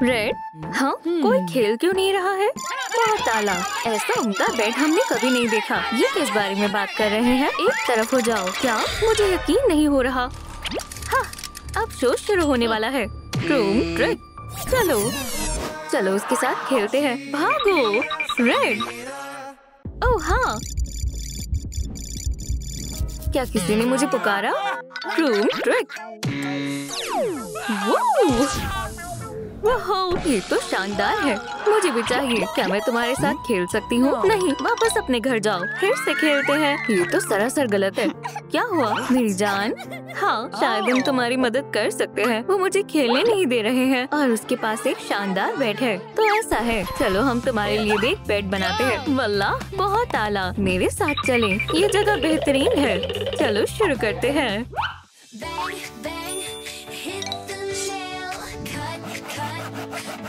Red, हाँ कोई खेल क्यों नहीं रहा है? बहुत आला, ऐसा उम्दा बेड हमने कभी नहीं देखा। ये किस बारे में बात कर रहे हैं? एक तरफ हो जाओ। क्या? मुझे यकीन नहीं हो रहा। हाँ, अब शो शुरू होने वाला है। रूम ट्रिक, चलो चलो उसके साथ खेलते हैं। भागो रेड। ओह हाँ, क्या किसी ने मुझे पुकारा? Room trick. वाह, ये तो शानदार है। मुझे भी चाहिए। क्या मैं तुम्हारे साथ खेल सकती हूँ? नहीं, वापस अपने घर जाओ, फिर से खेलते हैं। ये तो सरासर गलत है। क्या हुआ मेरी जान? हाँ, शायद हम तुम्हारी मदद कर सकते हैं। वो मुझे खेलने नहीं दे रहे हैं और उसके पास एक शानदार बेड है। तो ऐसा है, चलो हम तुम्हारे लिए भी एक बेड बनाते हैं। वल्लाह, बहुत आला, मेरे साथ चलें। ये जगह बेहतरीन है। चलो शुरू करते हैं।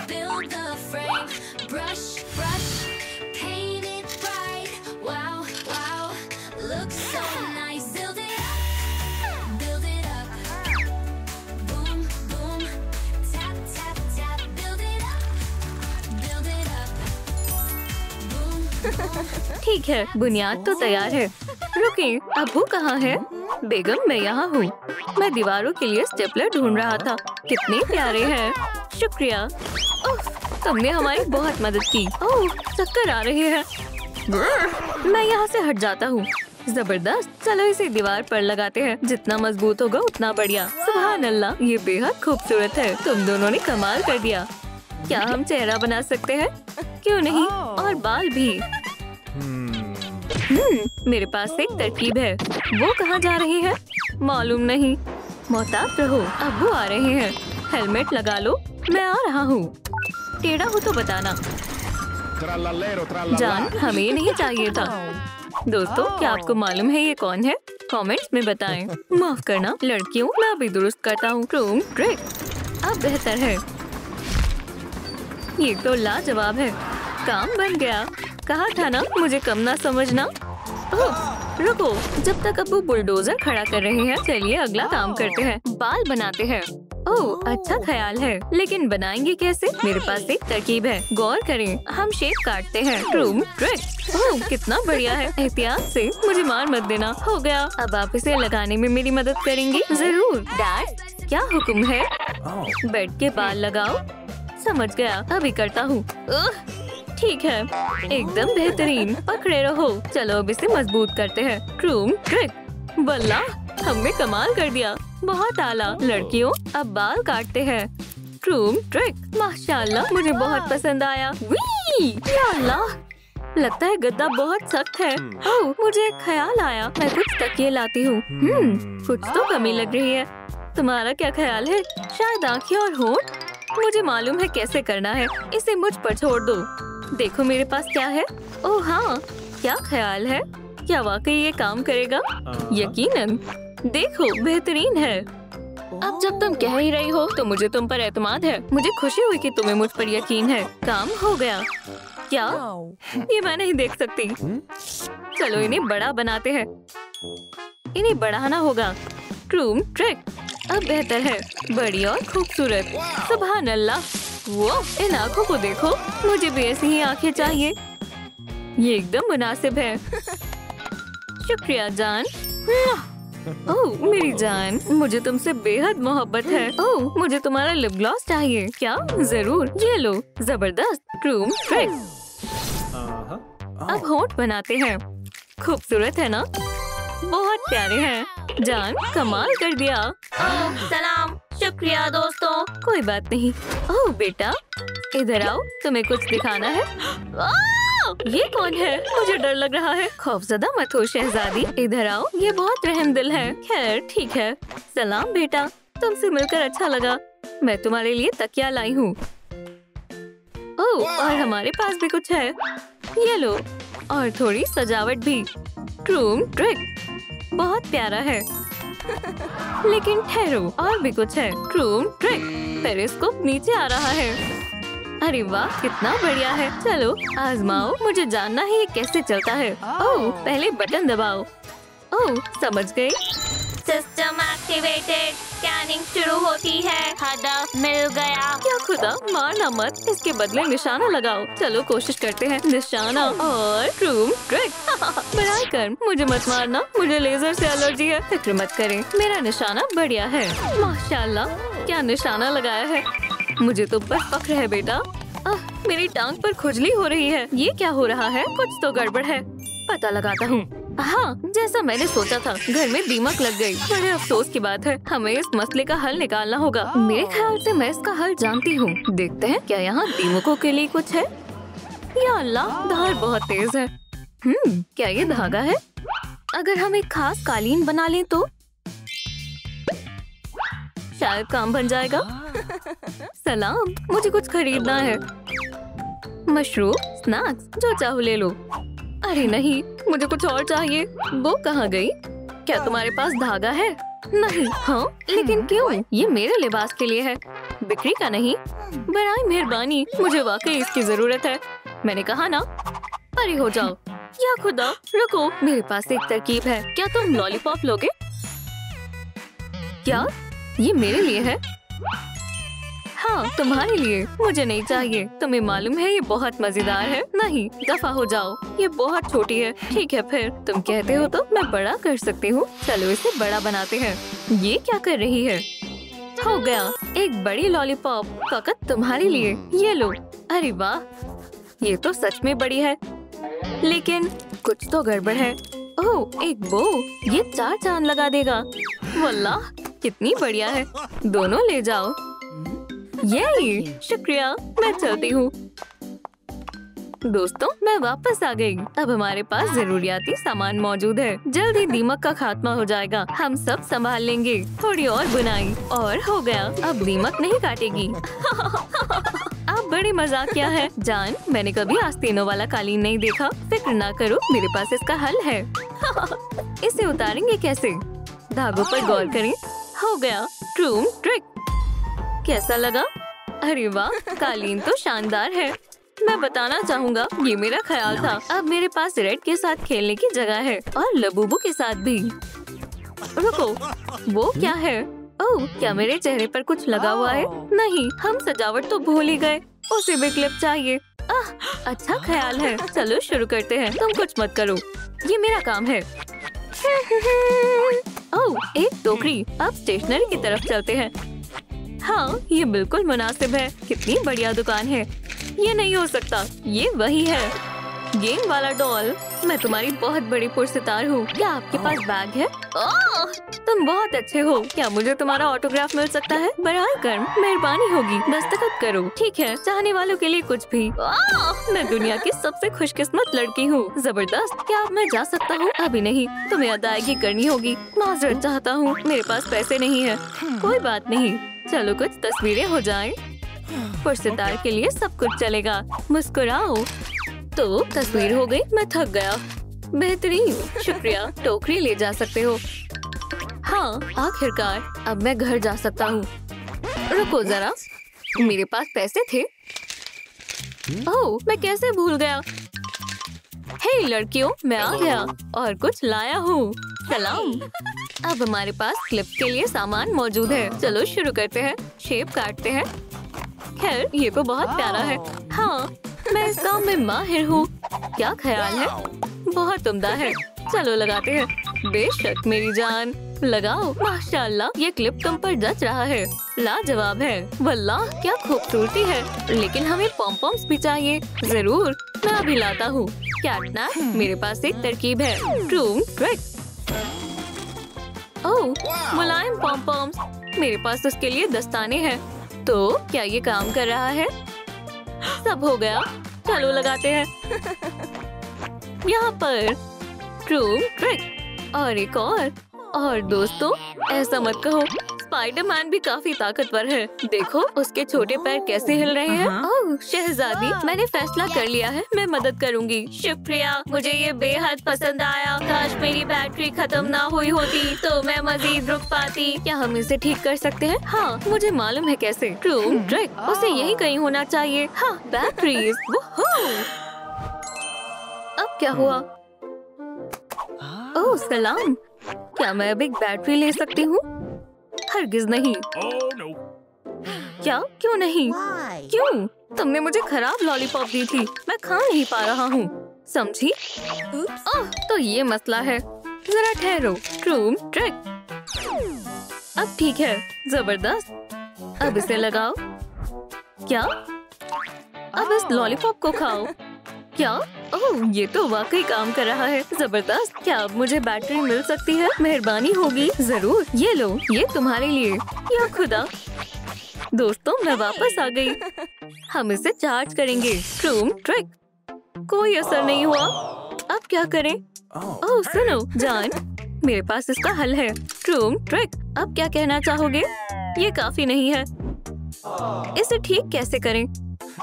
Build the frame, brush, brush, paint it bright. Wow, wow, looks so nice. Build it up. Boom, boom, tap, tap, tap. Build it up. Boom, boom. ठीक है, बुनियाद तो तैयार है। रुकिए, अबू कहाँ है? बेगम, मैं यहाँ हूँ। मैं दीवारों के लिए स्टेपलर ढूंढ रहा था। कितने प्यारे हैं। शुक्रिया। ओह, तुमने हमारी बहुत मदद की। ओह, चक्कर आ रही है। मैं यहाँ से हट जाता हूँ। जबरदस्त, चलो इसे दीवार पर लगाते हैं। जितना मजबूत होगा उतना बढ़िया। सुभान अल्लाह, ये बेहद खूबसूरत है। तुम दोनों ने कमाल कर दिया। क्या हम चेहरा बना सकते हैं? क्यों नहीं, और बाल भी। मेरे पास एक तरकीब है। वो कहाँ जा रही है? मालूम नहीं। मोहतात रहो, अब्बू आ रहे हैं। हेलमेट लगा लो, मैं आ रहा हूँ। टेढ़ा हो तो बताना। जान, हमें ये नहीं चाहिए था। दोस्तों, क्या आपको मालूम है ये कौन है? कमेंट्स में बताएं। माफ करना लड़कियों, मैं अभी दुरुस्त करता हूँ। रूम ट्रिक अब बेहतर है। ये तो लाजवाब है। काम बन गया। कहा था ना मुझे कम ना समझना। ओह, रुको, जब तक अब्बू बुलडोजर खड़ा कर रहे हैं, चलिए अगला काम करते हैं। बाल बनाते हैं। ओह, अच्छा ख्याल है, लेकिन बनाएंगे कैसे? मेरे पास एक तरकीब है। गौर करें, हम शेप काटते हैं। Room trick. ओह, कितना बढ़िया है। एहतियात से, मुझे मार मत देना। हो गया। अब आप इसे लगाने में मेरी मदद करेंगी? जरूर। डैड, क्या हुक्म है? बेड के बाल लगाओ। समझ गया, अभी करता हूँ। ठीक है, एकदम बेहतरीन। पकड़े रहो। चलो अब इसे मजबूत करते हैं। Room trick. वल्लाह, हमने कमाल कर दिया। बहुत आला। लड़कियों, अब बाल काटते हैं। Room trick. माशाल्लाह, मुझे बहुत पसंद आया। वी, या अल्लाह, लगता है गद्दा बहुत सख्त है। ओह, मुझे एक ख्याल आया। मैं कुछ तकिए लाती हूँ। कुछ तो कमी लग रही है। तुम्हारा क्या ख्याल है? शायद आँखें और होंठ। मुझे मालूम है कैसे करना है। इसे मुझ पर छोड़ दो। देखो मेरे पास क्या है। ओह हाँ, क्या ख्याल है? क्या वाकई ये काम करेगा? यकीनन। देखो, बेहतरीन है। अब जब तुम कह ही रही हो तो मुझे तुम पर एतमाद है। मुझे खुशी हुई कि तुम्हें मुझ पर यकीन है। काम हो गया। क्या? ये मैं नहीं देख सकती। चलो इन्हें बड़ा बनाते हैं। इन्हें बढ़ाना होगा। रूम ट्रिक अब बेहतर है। बड़ी और खूबसूरत। सुभान अल्लाह, वो इन आँखों को देखो। मुझे भी ऐसी ही आँखें चाहिए। ये एकदम मुनासिब है। शुक्रिया जान। ओह मेरी जान, मुझे तुमसे बेहद मोहब्बत है। ओह, मुझे तुम्हारा लिप ग्लॉस चाहिए। क्या? जरूर, ये लो। जबरदस्त। Room trick. अब होंठ बनाते हैं। खूबसूरत है ना? बहुत प्यारे हैं। जान, कमाल कर दिया। सलाम। शुक्रिया दोस्तों। कोई बात नहीं। ओह बेटा, इधर आओ, तुम्हें कुछ दिखाना है। ये कौन है? मुझे डर लग रहा है। खौफजदा मत हो शहजादी। इधर आओ, ये बहुत रहमदिल है। खैर ठीक है। सलाम बेटा, तुमसे मिलकर अच्छा लगा। मैं तुम्हारे लिए तकिया लाई हूँ। ओह, और हमारे पास भी कुछ है। ये लो, और थोड़ी सजावट भी। रूम ट्रिक बहुत प्यारा है। लेकिन ठहरो, और भी कुछ है। Room trick. पेरिस्कोप नीचे आ रहा है। अरे वाह, कितना बढ़िया है। चलो आजमाओ। मुझे जानना है ये कैसे चलता है। ओह, पहले बटन दबाओ। ओह, समझ गए। System activated. स्कैनिंग शुरू होती है। हदफ मिल गया। क्या खुदा, मारना मत, इसके बदले निशाना लगाओ। चलो कोशिश करते हैं। निशाना और रूम ट्रिक। बराए कर, मुझे मत मारना, मुझे लेजर से एलर्जी है। फिक्र मत करें, मेरा निशाना बढ़िया है। माशाल्लाह, क्या निशाना लगाया है। मुझे तो बस फक्र है बेटा। मेरी टांग पर खुजली हो रही है। ये क्या हो रहा है, कुछ तो गड़बड़ है। पता लगाता हूँ। हाँ, जैसा मैंने सोचा था, घर में दीमक लग गई। बड़े अफसोस की बात है, हमें इस मसले का हल निकालना होगा। मेरे ख्याल से मैं इसका हल जानती हूँ। देखते हैं क्या यहाँ दीमकों के लिए कुछ है। या अल्लाह, धार बहुत तेज है। क्या ये धागा है? अगर हम एक खास कालीन बना लें तो शायद काम बन जाएगा। सलाम, मुझे कुछ खरीदना है। मशरूम, स्नैक्स, जो चाहो ले लो। अरे नहीं, मुझे कुछ और चाहिए। वो कहाँ गई? क्या तुम्हारे पास धागा है? नहीं। हाँ, लेकिन क्यों? ये मेरे लिबास के लिए है, बिक्री का नहीं। बराए मेहरबानी, मुझे वाकई इसकी जरूरत है। मैंने कहा ना। अरे हो जाओ। या खुदा, रुको, मेरे पास एक तरकीब है। क्या तुम लॉलीपॉप लोगे? क्या ये मेरे लिए है? हाँ, तुम्हारे लिए। मुझे नहीं चाहिए। तुम्हें मालूम है ये बहुत मजेदार है। नहीं, दफा हो जाओ, ये बहुत छोटी है। ठीक है फिर, तुम कहते हो तो मैं बड़ा कर सकती हूँ। चलो इसे बड़ा बनाते हैं। ये क्या कर रही है? हो गया, एक बड़ी लॉलीपॉप फकत तुम्हारे लिए। ये लो। अरे वाह, ये तो सच में बड़ी है, लेकिन कुछ तो गड़बड़ है। ओह, एक बो, ये 4 चांद लगा देगा। वल्लाह, कितनी बढ़िया है। दोनों ले जाओ। ये शुक्रिया, मैं चलती हूँ। दोस्तों, मैं वापस आ गई। अब हमारे पास जरूरियाती सामान मौजूद है। जल्द ही दीमक का खात्मा हो जाएगा। हम सब संभाल लेंगे। थोड़ी और बुनाई और हो गया। अब दीमक नहीं काटेगी। आप बड़े मजाकिया है। जान, मैंने कभी आस्तीनों वाला कालीन नहीं देखा। फिक्र ना करो, मेरे पास इसका हल है। इसे उतारेंगे कैसे? धागों पर गौर करें। हो गया, रूम ट्रिक। कैसा लगा? अरे वाह, कालीन तो शानदार है। मैं बताना चाहूँगा, ये मेरा ख्याल था। अब मेरे पास रेड के साथ खेलने की जगह है और लबूबू के साथ भी। रुको, वो क्या है? ओह, क्या मेरे चेहरे पर कुछ लगा हुआ है? नहीं, हम सजावट तो भूल ही गए। उसे भी क्लिप चाहिए। अच्छा ख्याल है। चलो शुरू करते हैं। तुम कुछ मत करो, ये मेरा काम है। ओह, एक टोकरी। अब स्टेशनरी की तरफ चलते हैं। हाँ, ये बिल्कुल मुनासिब है। कितनी बढ़िया दुकान है। ये नहीं हो सकता, ये वही है, गेम वाला डॉल। मैं तुम्हारी बहुत बड़ी पुरस्कार हूँ। क्या आपके पास बैग है? ओह, तुम बहुत अच्छे हो। क्या मुझे तुम्हारा ऑटोग्राफ मिल सकता है? बराए कर्म, मेहरबानी होगी, दस्तखत करो। ठीक है, चाहने वालों के लिए कुछ भी। मैं दुनिया की सबसे खुशकिस्मत लड़की हूँ। जबरदस्त। क्या अब मैं जा सकता हूँ? अभी नहीं, तुम्हें अदायगी करनी होगी। माजरत चाहता हूँ, मेरे पास पैसे नहीं है। कोई बात नहीं, चलो कुछ तस्वीरें हो जाएं। पुरस्कार के लिए सब कुछ चलेगा। मुस्कुराओ। तो तस्वीर हो गई। मैं थक गया। बेहतरीन, शुक्रिया। टोकरी ले जा सकते हो। हाँ, आखिरकार अब मैं घर जा सकता हूँ। रुको जरा, मेरे पास पैसे थे। ओह, मैं कैसे भूल गया। हे लड़कियों, मैं आ गया और कुछ लाया हूँ। सलाम। अब हमारे पास क्लिप के लिए सामान मौजूद है। चलो शुरू करते हैं। शेप काटते हैं। खैर, ये तो बहुत प्यारा है। हाँ, मैं इस काम में माहिर हूँ। क्या ख्याल है? बहुत उम्दा है। चलो लगाते हैं। बेशक मेरी जान, लगाओ। माशाल्लाह, ये क्लिप तुम पर जच रहा है। लाजवाब है। वल्लाह, क्या खूबसूरती है। लेकिन हमें पॉम-पॉम्स भी चाहिए। जरूर, मैं अभी लाता हूँ। कैटना, मेरे पास एक तरकीब है। Room trick. ओह, मुलायम पॉम-पॉम्स। मेरे पास उसके लिए दस्ताने हैं। तो क्या ये काम कर रहा है? सब हो गया। चलो लगाते हैं। यहाँ पर रूम ट्रिक और एक और दोस्तों, ऐसा मत कहो। स्पाइडरमैन भी काफी ताकतवर है। देखो उसके छोटे पैर कैसे हिल रहे हैं। ओह शहजादी, मैंने फैसला कर लिया है, मैं मदद करूंगी। शुक्रिया, मुझे ये बेहद पसंद आया। काश मेरी बैटरी खत्म ना हुई होती तो मैं मजीद रुक पाती। क्या हम इसे ठीक कर सकते हैं? हाँ, मुझे मालूम है कैसे। रूम ट्रिक, उसे यही कहीं होना चाहिए। हाँ, बैटरीज। अब क्या हुआ? ओह सलाम, क्या मैं अब एक बैटरी ले सकती हूँ? हरगिज नहीं। क्या? क्यों नहीं? क्यों? तुमने मुझे खराब लॉलीपॉप दी थी, मैं खा नहीं पा रहा हूँ, समझी? ओह, तो ये मसला है। जरा ठहरो। ट्रूम ट्रिक। अब ठीक है, जबरदस्त। अब इसे लगाओ। क्या? अब इस लॉलीपॉप को खाओ। क्या? ओह, ये तो वाकई काम कर रहा है, जबरदस्त। क्या अब मुझे बैटरी मिल सकती है? मेहरबानी होगी। जरूर, ये लो, ये तुम्हारे लिए। या खुदा, दोस्तों मैं वापस आ गई। हम इसे चार्ज करेंगे। ट्रूम ट्रिक। कोई असर नहीं हुआ। अब क्या करें? ओह सुनो जान, मेरे पास इसका हल है। ट्रूम ट्रिक। अब क्या कहना चाहोगे? ये काफी नहीं है, इसे ठीक कैसे करें?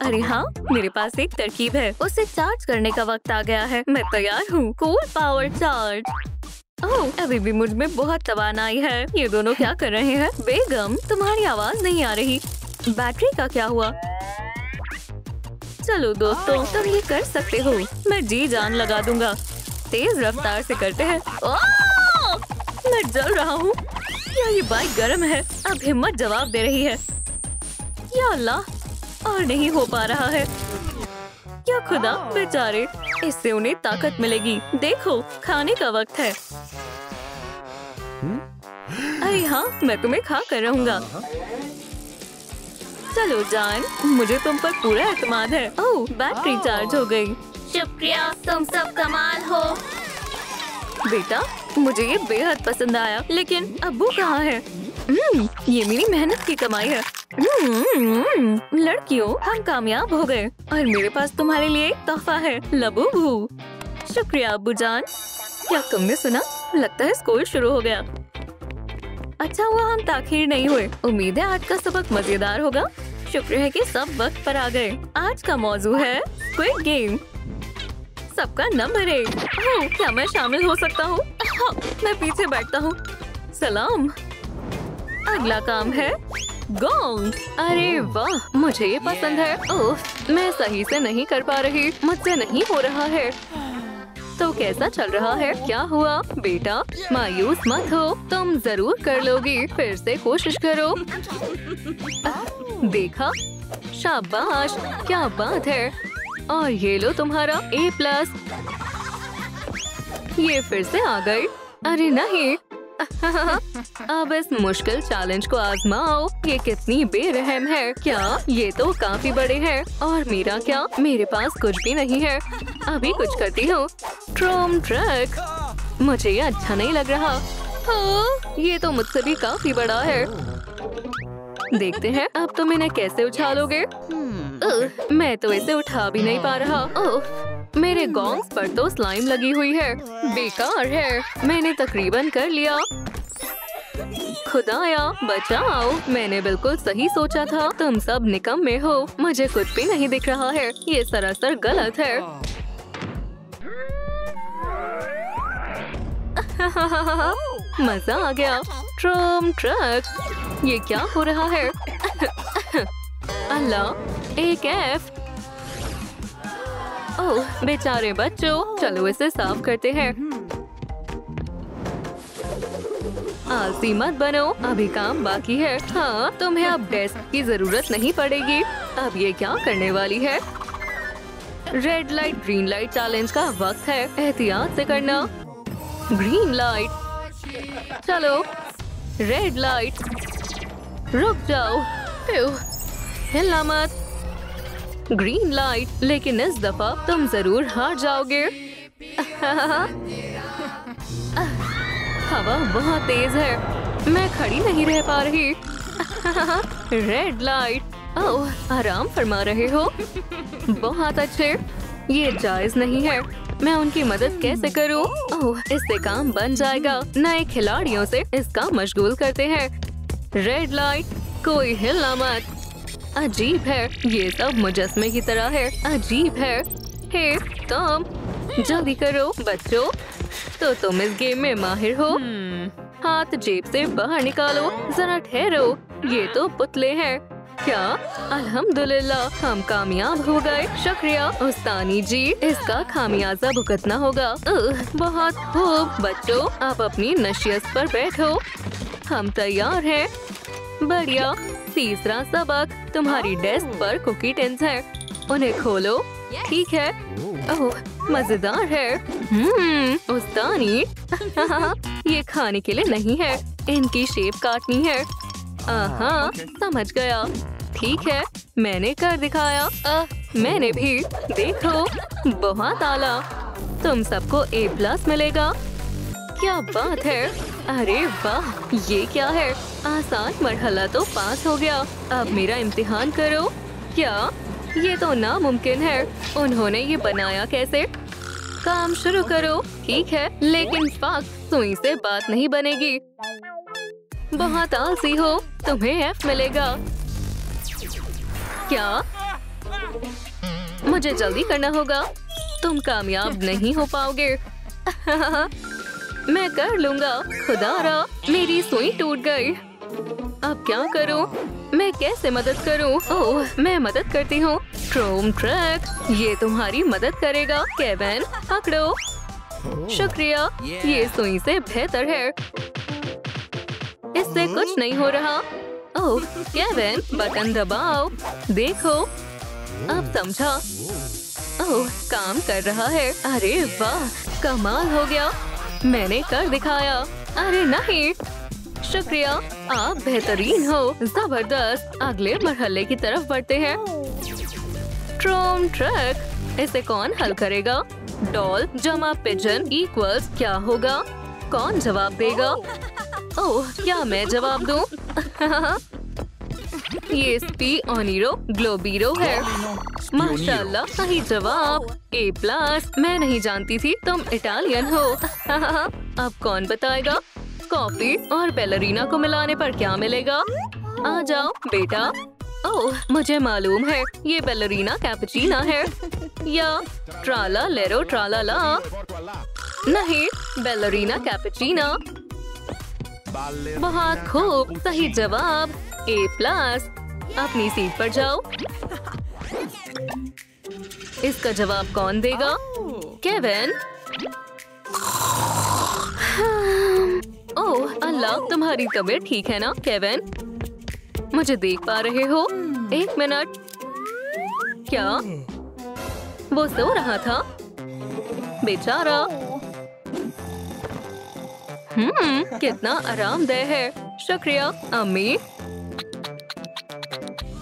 अरे हाँ, मेरे पास एक तरकीब है। उसे चार्ज करने का वक्त आ गया है। मैं तैयार हूँ। Cool power charge. ओह, अभी भी मुझ में बहुत तवानाई है। ये दोनों क्या कर रहे हैं? बेगम, तुम्हारी आवाज नहीं आ रही। बैटरी का क्या हुआ? चलो दोस्तों, तुम ये कर सकते हो। मैं जी जान लगा दूंगा। तेज रफ्तार से करते हैं। ओह, मैं जल रहा हूँ। क्या ये बाइक गर्म है? अब हिम्मत जवाब दे रही है। या अल्लाह, और नहीं हो पा रहा है। क्या खुदा, बेचारे, इससे उन्हें ताकत मिलेगी। देखो, खाने का वक्त है। अरे हाँ, मैं तुम्हें खा कर रहूंगा। चलो जान, मुझे तुम पर पूरा एतमाद है। ओह, बैटरी चार्ज हो गई। शुक्रिया, तुम सब कमाल हो। बेटा, मुझे ये बेहद पसंद आया, लेकिन अब्बू कहाँ है? ये मेरी मेहनत की कमाई है। लड़कियों, हम कामयाब हो गए और मेरे पास तुम्हारे लिए एक तोहफा है। लबूबू। शुक्रिया अब्बू जान। क्या तुमने सुना? लगता है स्कूल शुरू हो गया। अच्छा हुआ हम ताखिर नहीं हुए। उम्मीद है आज का सबक मजेदार होगा। शुक्र है कि सब वक्त पर आ गए। आज का मौजू है स्क्विड गेम। सबका नंबर 1। क्या मैं शामिल हो सकता हूँ? मैं पीछे बैठता हूँ। सलाम। अगला काम है गोंग। अरे वाह, मुझे ये पसंद है। ओह, मैं सही से नहीं कर पा रही, मुझसे नहीं हो रहा है। तो कैसा चल रहा है? क्या हुआ बेटा? मायूस मत हो, तुम जरूर कर लोगी। फिर से कोशिश करो। देखा, शाबाश, क्या बात है। और ये लो तुम्हारा A+। ये फिर से आ गई। अरे नहीं। अब इस मुश्किल चैलेंज को आजमाओ। ये कितनी बेरहम है। क्या ये तो काफी बड़े हैं। और मेरा क्या? मेरे पास कुछ भी नहीं है। अभी कुछ करती हूँ। ट्रूम ट्रिक। मुझे ये अच्छा नहीं लग रहा। हाँ, ये तो मुझसे भी काफी बड़ा है। देखते हैं अब तुम इन्हें कैसे उछालोगे। मैं तो इसे उठा भी नहीं पा रहा। मेरे गोंग्स पर तो स्लाइम लगी हुई है। बेकार है। मैंने तकरीबन कर लिया। खुदाया बचाओ, मैंने बिल्कुल सही सोचा था। तुम सब निकम्मे हो। मुझे कुछ भी नहीं दिख रहा है। ये सरासर गलत है। मजा आ गया। ट्रूम ट्रक। ये क्या हो रहा है? अल्लाह, एक F। ओह बेचारे बच्चों, चलो इसे साफ करते हैं। आलसी मत बनो, अभी काम बाकी है। हाँ, तुम्हें अब डेस्क की जरूरत नहीं पड़ेगी। अब ये क्या करने वाली है? Red light green light challenge का वक्त है। एहतियात से करना। Green light. चलो, रेड लाइट। रुक जाओ। हिलना मत। Green light. लेकिन इस दफा तुम जरूर हार जाओगे। हवा बहुत तेज है, मैं खड़ी नहीं रह पा रही। Red light. ओह, आराम फरमा रहे हो। बहुत अच्छे। ये जायज नहीं है। मैं उनकी मदद कैसे करूं? ओह, इससे काम बन जाएगा। नए खिलाड़ियों से इसका मशगूल करते हैं। Red light. कोई हिलना मत। अजीब है, ये सब मुजस्मे की तरह है। अजीब है। हे तुम, जल्दी करो बच्चों। तो तुम इस गेम में माहिर हो। हाथ जेब से बाहर निकालो। जरा ठहरो, ये तो पुतले हैं। क्या? अल्हम्दुलिल्लाह, हम कामयाब हो गए। शुक्रिया उस्तानी जी, इसका खामियाजा भुगतना होगा। बहुत खूब बच्चों, आप अपनी नशियत पर बैठो। हम तैयार हैं। बढ़िया। तीसरा सबक, तुम्हारी डेस्क पर कुकी टिन्स है, उन्हें खोलो। ठीक है। ओह, मजेदार है। उस्तानी। ये खाने के लिए नहीं है, इनकी शेप काटनी है। समझ गया। ठीक है, मैंने कर दिखाया। मैंने भी। देखो, बहुत आला। तुम सबको A+ मिलेगा। क्या बात है। अरे वाह, ये क्या है? आसान मरहला तो पास हो गया। अब मेरा इम्तिहान करो। क्या? ये तो नामुमकिन है। उन्होंने ये बनाया कैसे? काम शुरू करो। ठीक है, लेकिन फाक, सुई से बात नहीं बनेगी। बहुत आलसी हो, तुम्हें F मिलेगा। क्या? मुझे जल्दी करना होगा। तुम कामयाब नहीं हो पाओगे। मैं कर लूंगा। खुदारा, मेरी सुई टूट गई। अब क्या करूं? मैं कैसे मदद करूं? ओह, मैं मदद करती हूँ। ट्रोम ट्रैक, ये तुम्हारी मदद करेगा। केविन, पकड़ो। शुक्रिया, ये सुई से बेहतर है। इससे कुछ नहीं हो रहा। ओह, केविन, बटन दबाओ। देखो, अब समझा। ओह, काम कर रहा है। अरे वाह, कमाल हो गया। मैंने कर दिखाया। अरे नहीं। शुक्रिया, आप बेहतरीन हो। जबरदस्त। अगले मरहले की तरफ बढ़ते हैं। ट्रोम ट्रैक, इसे कौन हल करेगा? डॉल जमा पिजन इक्वल्स क्या होगा? कौन जवाब देगा? ओह, क्या मैं जवाब दूं? ये स्पी ओनीरो ग्लोबीरो है। माशाल्लाह, सही जवाब। A+। मैं नहीं जानती थी तुम इटालियन हो। अब कौन बताएगा? कॉफी और बैलरीना को मिलाने पर क्या मिलेगा? आ जाओ बेटा। ओह, मुझे मालूम है, ये बैलरीना कैपुचिना है। या ट्राला लेरो ट्राला ला। नहीं, बैलरीना कैपुचिना। बहुत खूब, सही जवाब। A+। अपनी सीट पर जाओ। इसका जवाब कौन देगा? केविन। ओह अल्लाह, तुम्हारी तबीयत ठीक है ना केविन? मुझे देख पा रहे हो? 1 मिनट। क्या? वो सो रहा था? बेचारा। कितना आरामदेह है। शुक्रिया अम्मी।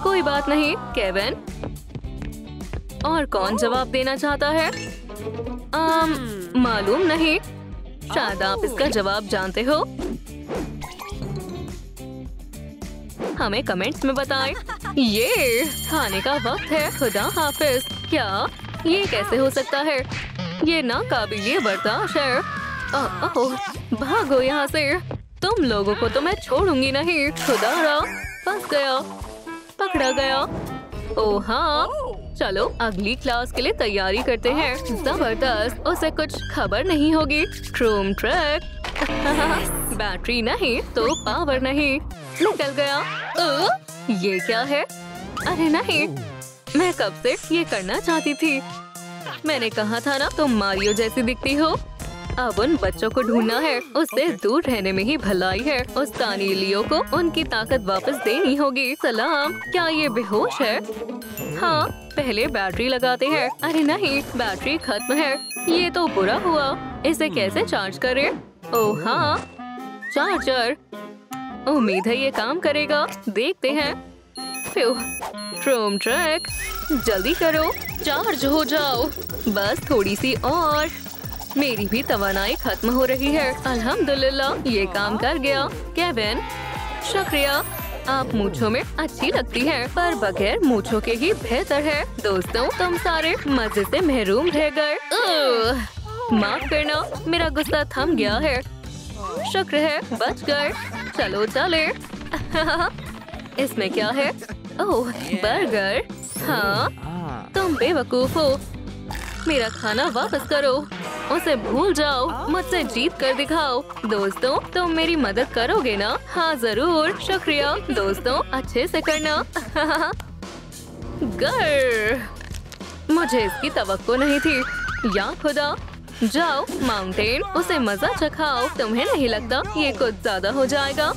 कोई बात नहीं केविन। और कौन जवाब देना चाहता है? मालूम नहीं। शायद आप इसका जवाब जानते हो। हमें कमेंट्स में बताएं। ये खाने का वक्त है। खुदा हाफिज। क्या? ये कैसे हो सकता है? ये नाकाबिले बर्दाश्त है। ओह, भागो यहाँ से। तुम लोगों को तो मैं छोड़ूंगी नहीं। खुदारा, फंस गया, पकड़ा गया। ओह हाँ, चलो अगली क्लास के लिए तैयारी करते हैं। जबरदस्त। उसे कुछ खबर नहीं होगी। ट्रोम ट्रैक। बैटरी नहीं तो पावर नहीं। निकल गया। ये क्या है? अरे नहीं, मैं कब से ये करना चाहती थी। मैंने कहा था ना तुम मारियो जैसी दिखती हो। अब उन बच्चों को ढूंढना है। उससे दूर रहने में ही भलाई है। उस तानी लियो को उनकी ताकत वापस देनी होगी। सलाम, क्या ये बेहोश है? हाँ, पहले बैटरी लगाते हैं। अरे नहीं, बैटरी खत्म है। ये तो बुरा हुआ। इसे कैसे चार्ज करें? ओह हाँ, चार्जर। उम्मीद है ये काम करेगा। देखते हैं। ट्रोम ट्रैक, जल्दी करो, चार्ज हो जाओ। बस थोड़ी सी और। मेरी भी तवानाई खत्म हो रही है। अल्हम्दुलिल्लाह, ये काम कर गया। केविन, शुक्रिया। आप मूंछों में अच्छी लगती हैं, पर बगैर मूंछों के ही बेहतर है। दोस्तों, तुम सारे मजे से महरूम रह गए। माफ करना, मेरा गुस्सा थम गया है। शुक्र है बच गए। चलो चले। इसमें क्या है? ओह, बर्गर। हाँ, तुम बेवकूफ हो। मेरा खाना वापस करो। उसे भूल जाओ। मुझसे जीत कर दिखाओ। दोस्तों, तुम मेरी मदद करोगे ना? हाँ जरूर। शुक्रिया दोस्तों, अच्छे से करना। गर, मुझे इसकी तवक्को नहीं थी। या खुदा। जाओ माउंटेन, उसे मजा चखाओ। तुम्हें नहीं लगता ये कुछ ज्यादा हो जाएगा?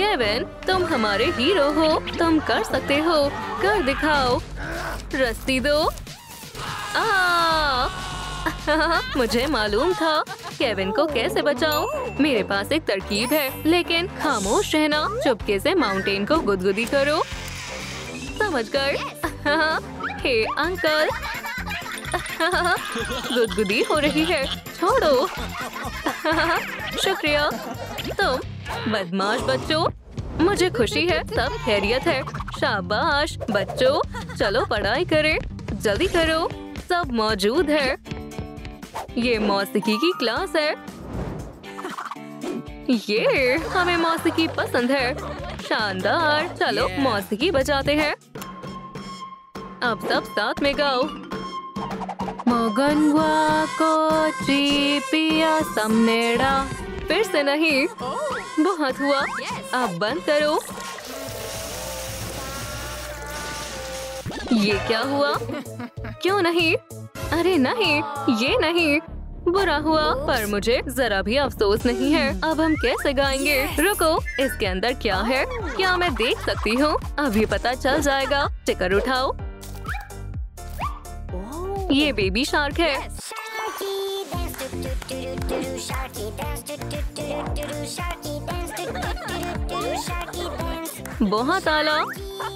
केविन, तुम हमारे हीरो हो, तुम कर सकते हो, कर दिखाओ। रस्सी दो। मुझे मालूम था। केविन को कैसे बचाऊं? मेरे पास एक तरकीब है, लेकिन खामोश रहना। चुपके से माउंटेन को गुदगुदी करो। समझ गए? हे अंकल, गुदगुदी हो रही है, छोड़ो। शुक्रिया। तुम बदमाश बच्चों, मुझे खुशी है सब खैरियत है। शाबाश बच्चों, चलो पढ़ाई करें, जल्दी करो, सब मौजूद है। ये मौसीकी की क्लास है। ये हमें मौसीकी पसंद है। शानदार, चलो मौसीकी बजाते हैं। अब सब साथ में गाओ। मगनवा को चीपिया समनेड़ा। फिर से नहीं, बहुत हुआ, अब बंद करो। ये क्या हुआ? क्यों नहीं? अरे नहीं, ये नहीं, बुरा हुआ, पर मुझे जरा भी अफसोस नहीं है। अब हम कैसे गाएंगे? रुको, इसके अंदर क्या है? क्या मैं देख सकती हूँ? अभी पता चल जाएगा। टिकर उठाओ। ये बेबी शार्क है। बहुत आला,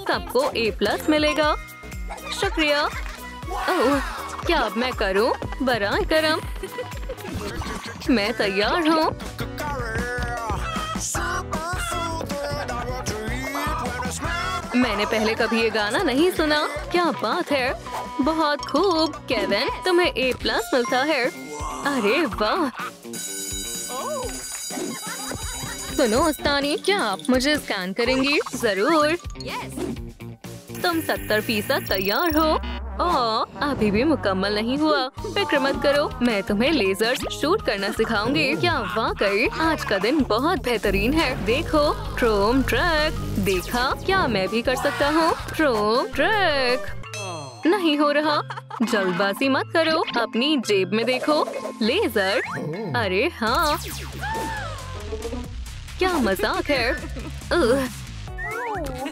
सबको A+ मिलेगा। शुक्रिया। ओह, क्या अब मैं करूं? बराए करम, मैं तैयार हूँ। मैंने पहले कभी ये गाना नहीं सुना। क्या बात है, बहुत खूब। केविन, तुम्हें A+ मिलता है। अरे वाह। सुनो उस्तानी, क्या आप मुझे स्कैन करेंगी? जरूर। तुम 70% तैयार हो। अभी भी मुकम्मल नहीं हुआ। फिक्र मत करो, मैं तुम्हें लेजर्स शूट करना सिखाऊंगी। क्या वाकई आज का दिन बहुत बेहतरीन है। देखो, ट्रोम ट्रैक। देखा, क्या मैं भी कर सकता हूँ? ट्रोम ट्रैक। नहीं हो रहा। जल्दबाजी मत करो, अपनी जेब में देखो। लेजर। अरे हाँ, क्या मजाक है।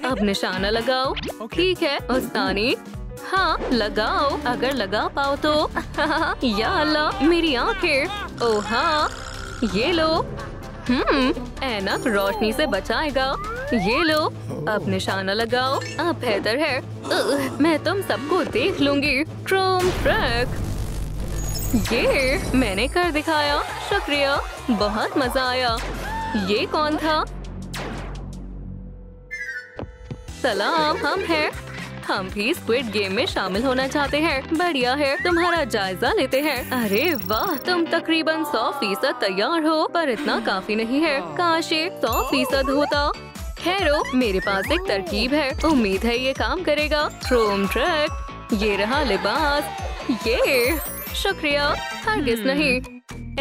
अब निशाना लगाओ। ठीक है उस्तानी। हाँ लगाओ, अगर लगा पाओ तो। या अल्लाह, मेरी आंखें। ओह हाँ, ये लो। ऐनक रोशनी से बचाएगा। ये लो, अब निशाना लगाओ। अब बेहतर है। मैं तुम सबको देख लूंगी। ट्रोम ट्रैक। ये मैंने कर दिखाया। शुक्रिया, बहुत मजा आया। ये कौन था? सलाम, हम हैं। हम भी स्क्विड गेम में शामिल होना चाहते हैं। बढ़िया है, तुम्हारा जायजा लेते हैं। अरे वाह, तुम तकरीबन 100% तैयार हो, पर इतना काफी नहीं है। काश ये 100% होता। खैरो, मेरे पास एक तरकीब है, उम्मीद है ये काम करेगा। ट्रोम ट्रैक। ये रहा लिबास। ये शुक्रिया। हरगिज़ नहीं,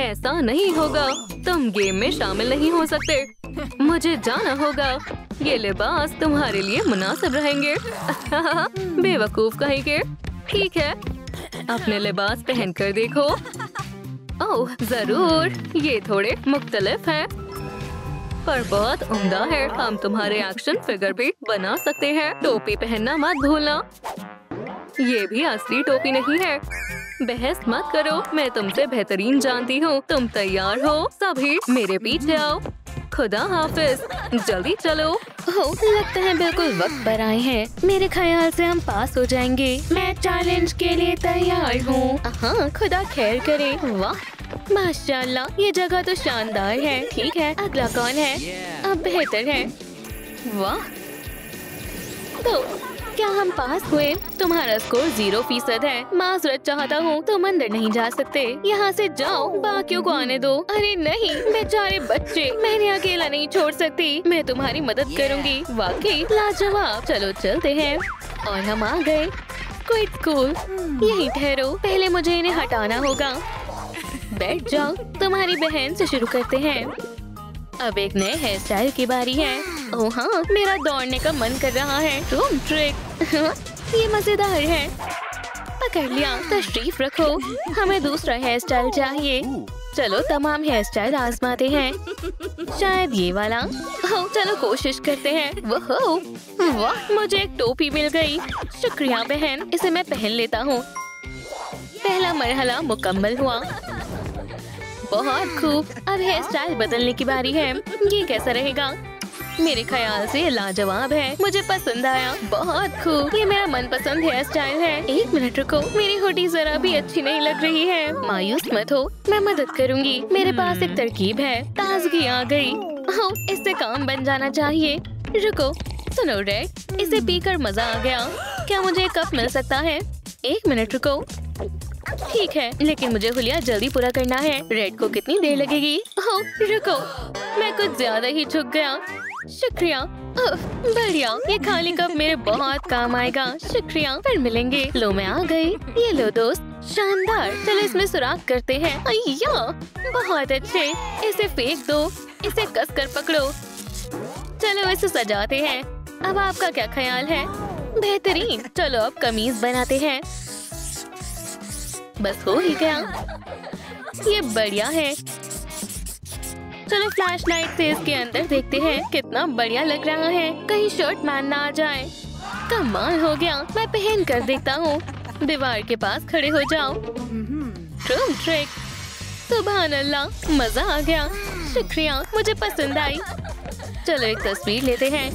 ऐसा नहीं होगा। तुम गेम में शामिल नहीं हो सकते। मुझे जाना होगा। ये लिबास तुम्हारे लिए मुनासिब रहेंगे। बेवकूफ कहेंगे। ठीक है, अपने लिबास पहन कर देखो। ओह जरूर, ये थोड़े मुख्तलिफ हैं, पर बहुत उम्दा है। हम तुम्हारे एक्शन फिगर भी बना सकते हैं। टोपी पहनना मत भूलना। ये भी असली टोपी नहीं है। बहस मत करो, मैं तुमसे बेहतरीन जानती हूँ। तुम तैयार हो? सभी मेरे पीछे आओ। खुदा हाफिज, जल्दी चलो। लगता है बिल्कुल वक्त पर आए हैं। मेरे ख्याल से हम पास हो जाएंगे। मैं चैलेंज के लिए तैयार हूँ। हाँ, खुदा खैर करे। वाह माशाल्लाह, ये जगह तो शानदार है। ठीक है, अगला कौन है? अब बेहतर है। वाह, तो क्या हम पास हुए? तुम्हारा स्कोर 0% है। माजरत चाहता हूँ, तुम अंदर नहीं जा सकते। यहाँ से जाओ, बाकियों को आने दो। अरे नहीं, बेचारे बच्चे, मैं इन्हें अकेला नहीं छोड़ सकती। मैं तुम्हारी मदद करूँगी। वाकई लाजवाब। चलो चलते हैं। और हम आ गए। Quit school. यहीं ठहरो, पहले मुझे इन्हें हटाना होगा। बैठ जाओ। तुम्हारी बहन से शुरू करते हैं। अब एक नए हेयर स्टाइल की बारी है। ओह हाँ, मेरा दौड़ने का मन कर रहा है। ट्रोम ट्रैक। ये मजेदार है। पकड़ लिया। तशरीफ रखो, हमें दूसरा हेयर स्टाइल चाहिए। चलो तमाम हेयर स्टाइल आजमाते हैं। शायद ये वाला। चलो कोशिश करते हैं। वाह, मुझे एक टोपी मिल गई। शुक्रिया बहन, इसे मैं पहन लेता हूँ। पहला मरहला मुकम्मल हुआ। बहुत खूब। अब हेयर स्टाइल बदलने की बारी है। ये कैसा रहेगा? मेरे ख्याल से लाजवाब है। मुझे पसंद आया। बहुत खूब। ये मेरा मनपसंद हेयर स्टाइल है। एक मिनट रुको, मेरी हुडी जरा भी अच्छी नहीं लग रही है। मायूस मत हो, मैं मदद करूंगी। मेरे पास एक तरकीब है। ताजगी आ गई। इससे काम बन जाना चाहिए। रुको, सुनो रेड, इसे पीकर मजा आ गया। क्या मुझे एक कप मिल सकता है? एक मिनट रुको। ठीक है, लेकिन मुझे हुलिया जल्दी पूरा करना है। रेड को कितनी देर लगेगी? रुको, मैं कुछ ज्यादा ही झुक गया। शुक्रिया। बढ़िया, ये खाली कप मेरे बहुत काम आएगा। शुक्रिया, फिर मिलेंगे। लो मैं आ गई। ये लो दोस्त, शानदार। चलो इसमें सुराख करते हैं। अय्या, बहुत अच्छे। इसे फेंक दो। इसे कसकर पकड़ो। चलो इसे सजाते हैं। अब आपका क्या ख्याल है? बेहतरीन। चलो अब कमीज बनाते हैं। बस हो ही गया। ये बढ़िया है। चलो फ्लैशलाइट से इसके अंदर देखते हैं। कितना बढ़िया लग रहा है। कहीं शर्ट मैन ना आ जाए। कमाल हो गया। मैं पहन कर देखता हूँ। दीवार के पास खड़े हो जाओ। ट्रूम ट्रिक। सुभान अल्लाह, मजा आ गया। शुक्रिया, मुझे पसंद आई। चलो एक तस्वीर लेते हैं।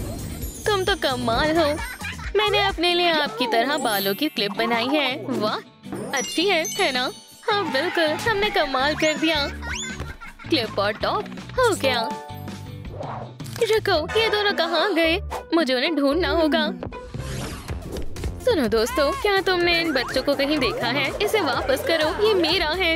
तुम तो कमाल हो। मैंने अपने लिए आपकी तरह बालों की क्लिप बनाई है। वाह, अच्छी है ना? हाँ बिल्कुल, हमने कमाल कर दिया। क्लिप और टॉप हो गया। रुको, ये दोनों कहाँ गए? मुझे उन्हें ढूंढना होगा। सुनो दोस्तों, क्या तुमने इन बच्चों को कहीं देखा है? इसे वापस करो, ये मेरा है।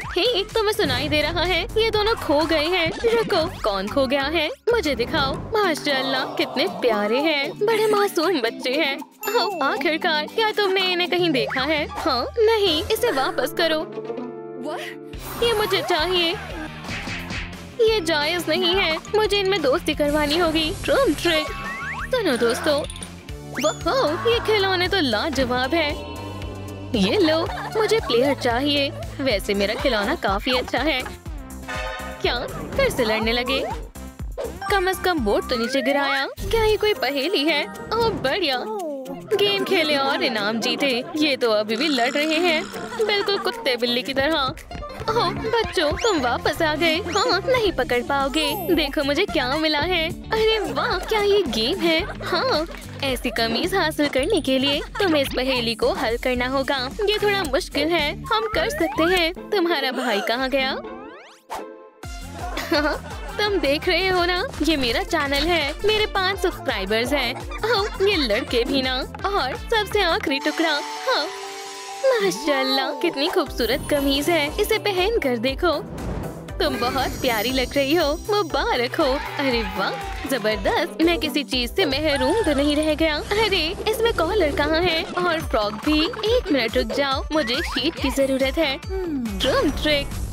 हे, तुम्हें सुनाई दे रहा है? ये दोनों खो गए हैं। रुको, कौन खो गया है? मुझे दिखाओ। माशाल्लाह, कितने प्यारे हैं। बड़े मासूम बच्चे हैं। आखिरकार, क्या तुमने इन्हें कहीं देखा है? हाँ, नहीं, इसे वापस करो। ये मुझे चाहिए। ये जायज नहीं है। मुझे इनमें दोस्ती करवानी होगी। ट्रूम ट्रिक। सुनो दोस्तों, वाह, ये खिलौने तो लाजवाब है। ये लो, मुझे प्लेयर चाहिए। वैसे मेरा खिलौना काफी अच्छा है। क्या फिर से लड़ने लगे? कम से कम बोर्ड तो नीचे गिराया। क्या ये कोई पहेली है? ओह बढ़िया। गेम खेले और इनाम जीते। ये तो अभी भी लड़ रहे हैं, बिल्कुल कुत्ते बिल्ली की तरह। ओह बच्चों, तुम वापस आ गए। हाँ, नहीं पकड़ पाओगे। देखो मुझे क्या मिला है। अरे वाह, क्या ये गेम है? हाँ, ऐसी कमीज हासिल करने के लिए तुम्हें इस पहेली को हल करना होगा। ये थोड़ा मुश्किल है, हम कर सकते हैं। तुम्हारा भाई कहाँ गया? तुम देख रहे हो ना, ये मेरा चैनल है। मेरे 5 सब्सक्राइबर्स हैं। ये लड़के भी ना। और सबसे आखिरी टुकड़ा। हाँ, माशाल्लाह, कितनी खूबसूरत कमीज है। इसे पहन कर देखो। तुम बहुत प्यारी लग रही हो। मुबारक हो। अरे वाह, जबरदस्त। मैं किसी चीज से महरूम तो नहीं रह गया। अरे इसमें कॉलर कहाँ है? और फ्रॉक भी। एक मिनट रुक जाओ, मुझे शीट की जरूरत है। ट्रूम ट्रिक।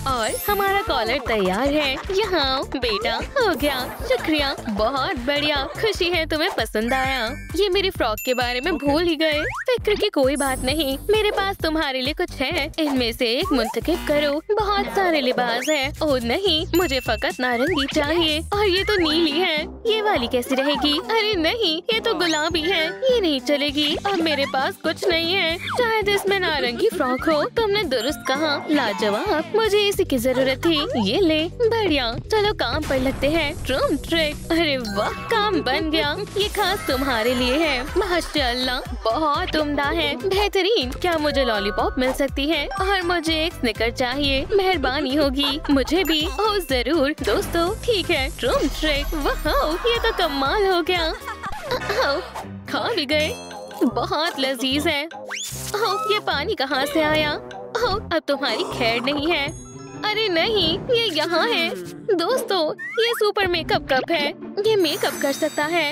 और हमारा कॉलर तैयार है। यहाँ बेटा, हो गया। शुक्रिया, बहुत बढ़िया। खुशी है तुम्हें पसंद आया। ये मेरी फ्रॉक के बारे में भूल ही गए। फिक्र की कोई बात नहीं, मेरे पास तुम्हारे लिए कुछ है। इनमें से एक मुंतखब करो। बहुत सारे लिबास है। ओह नहीं, मुझे फकत नारंगी चाहिए। और ये तो नीली है। ये वाली कैसी रहेगी? अरे नहीं, ये तो गुलाबी है। ये नहीं चलेगी। अब मेरे पास कुछ नहीं है। शायद इसमें नारंगी फ्रॉक हो। तुमने दुरुस्त कहा। लाजवाब, मुझे इसी की जरूरत थी। ये ले। बढ़िया, चलो काम पर लगते हैं। ट्रूम ट्रिक। अरे वाह, काम बन गया। ये खास तुम्हारे लिए है। माशाल्लाह, बहुत उम्दा है। बेहतरीन। क्या मुझे लॉलीपॉप मिल सकती है? और मुझे एक स्निकर चाहिए। मेहरबानी होगी। मुझे भी। ओह जरूर दोस्तों, ठीक है। ट्रूम ट्रिक। वाह, ये तो कमाल हो गया। खा भी गए। बहुत लजीज है। ओह, ये पानी कहाँ से आया? ओह, अब तुम्हारी खैर नहीं है। अरे नहीं, ये यहाँ है। दोस्तों, ये सुपर मेकअप कप है। ये मेकअप कर सकता है।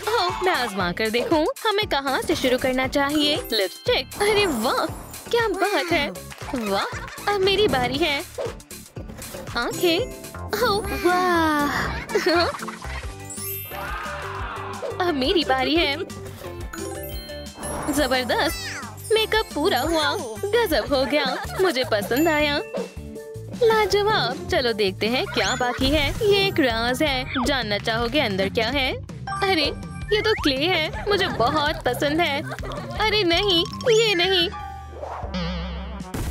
ओह, मैं आजमा कर देखूं। हमें कहाँ से शुरू करना चाहिए? लिपस्टिक। अरे वाह, क्या बात है। वाह, अब मेरी बारी है। आंखें। ओह वाह। अब मेरी बारी है। जबरदस्त। मेकअप पूरा हुआ, गजब हो गया, मुझे पसंद आया। लाजवाब। चलो देखते हैं क्या बाकी है। ये एक राज है, जानना चाहोगे अंदर क्या है? अरे ये तो क्ले है, मुझे बहुत पसंद है। अरे नहीं, ये नहीं।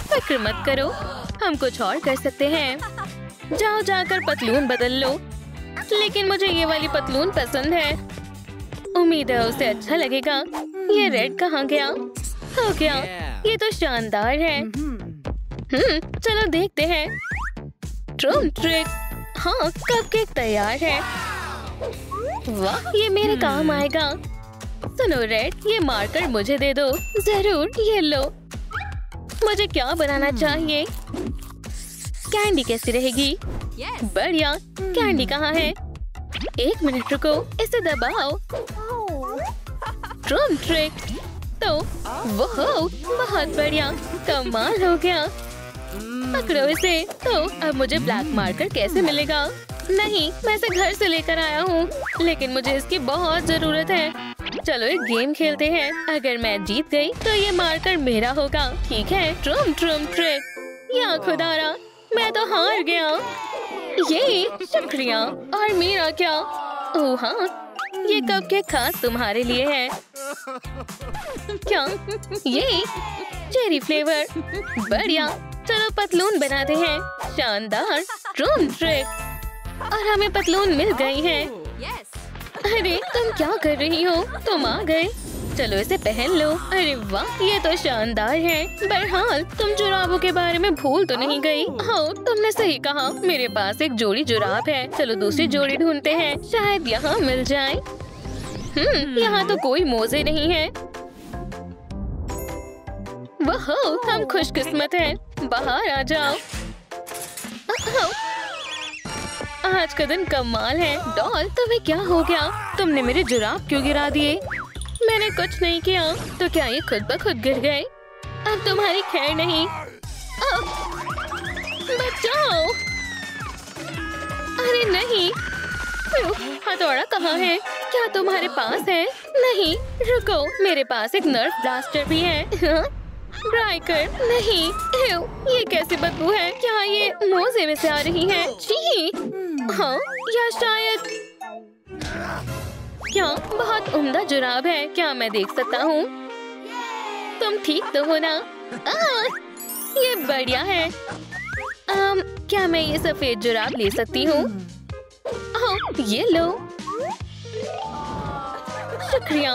फिक्र मत करो, हम कुछ और कर सकते हैं। जाओ जाकर पतलून बदल लो। लेकिन मुझे ये वाली पतलून पसंद है, उम्मीद है उसे अच्छा लगेगा। ये रेड कहाँ गया? हो गया, ये तो शानदार है। चलो देखते हैं। ट्रूम ट्रिक। हाँ, कपकेक तैयार है। वाह, ये मेरे काम आएगा। सुनो रेड, ये मार्कर मुझे दे दो। जरूर, ये लो। मुझे क्या बनाना चाहिए? कैंडी कैसी रहेगी? बढ़िया। कैंडी कहाँ है? एक मिनट रुको, इसे दबाओ। ट्रूम ट्रिक। तो वो बहुत बढ़िया, कमाल हो गया। पकड़ो इसे। तो अब मुझे ब्लैक मार्कर कैसे मिलेगा? नहीं, मैं इसे घर से लेकर आया हूँ, लेकिन मुझे इसकी बहुत जरूरत है। चलो एक गेम खेलते हैं। अगर मैं जीत गई तो ये मार्कर मेरा होगा, ठीक है? ट्रूम ट्रूम ट्रिक। या खुदारा, मैं तो हार गया। ये शुक्रिया। और मेरा क्या? ओह हाँ, ये कपकेक खास तुम्हारे लिए है। क्या? ये चेरी फ्लेवर। बढ़िया। चलो पतलून बनाते हैं। शानदार। ट्रूम ट्रिक। और हमें पतलून मिल गई है। अरे तुम क्या कर रही हो? तुम आ गए। चलो इसे पहन लो। अरे वाह, ये तो शानदार है। बहरहाल तुम जुराबों के बारे में भूल तो नहीं गई? हाँ, तुमने सही कहा, मेरे पास एक जोड़ी जुराब है। चलो दूसरी जोड़ी ढूंढते हैं, शायद यहाँ मिल जाए। यहाँ तो कोई मोजे नहीं है। वाह, हम खुशकिस्मत हैं। बाहर आ जाओ। आज का दिन कमाल है। डॉल, तुम्हें क्या हो गया? तुमने मेरे जुराब क्यों गिरा दिए? मैंने कुछ नहीं किया। तो क्या ये खुद ब खुद गिर गए? अब तुम्हारी खैर नहीं। बचाओ। अरे नहीं। हथौड़ा कहाँ है? क्या तुम्हारे पास है? नहीं, रुको, मेरे पास एक नर्फ ब्लास्टर भी है। ब्राइकर। नहीं, ये कैसी बदबू है? क्या ये मोजे में से आ रही है? छी। हाँ, या शायद क्या? बहुत उम्दा जुराब है। क्या मैं देख सकता हूँ? तुम ठीक तो हो ना? ये बढ़िया है। क्या मैं ये सफेद जुराब ले सकती हूँ? ये लो। शुक्रिया।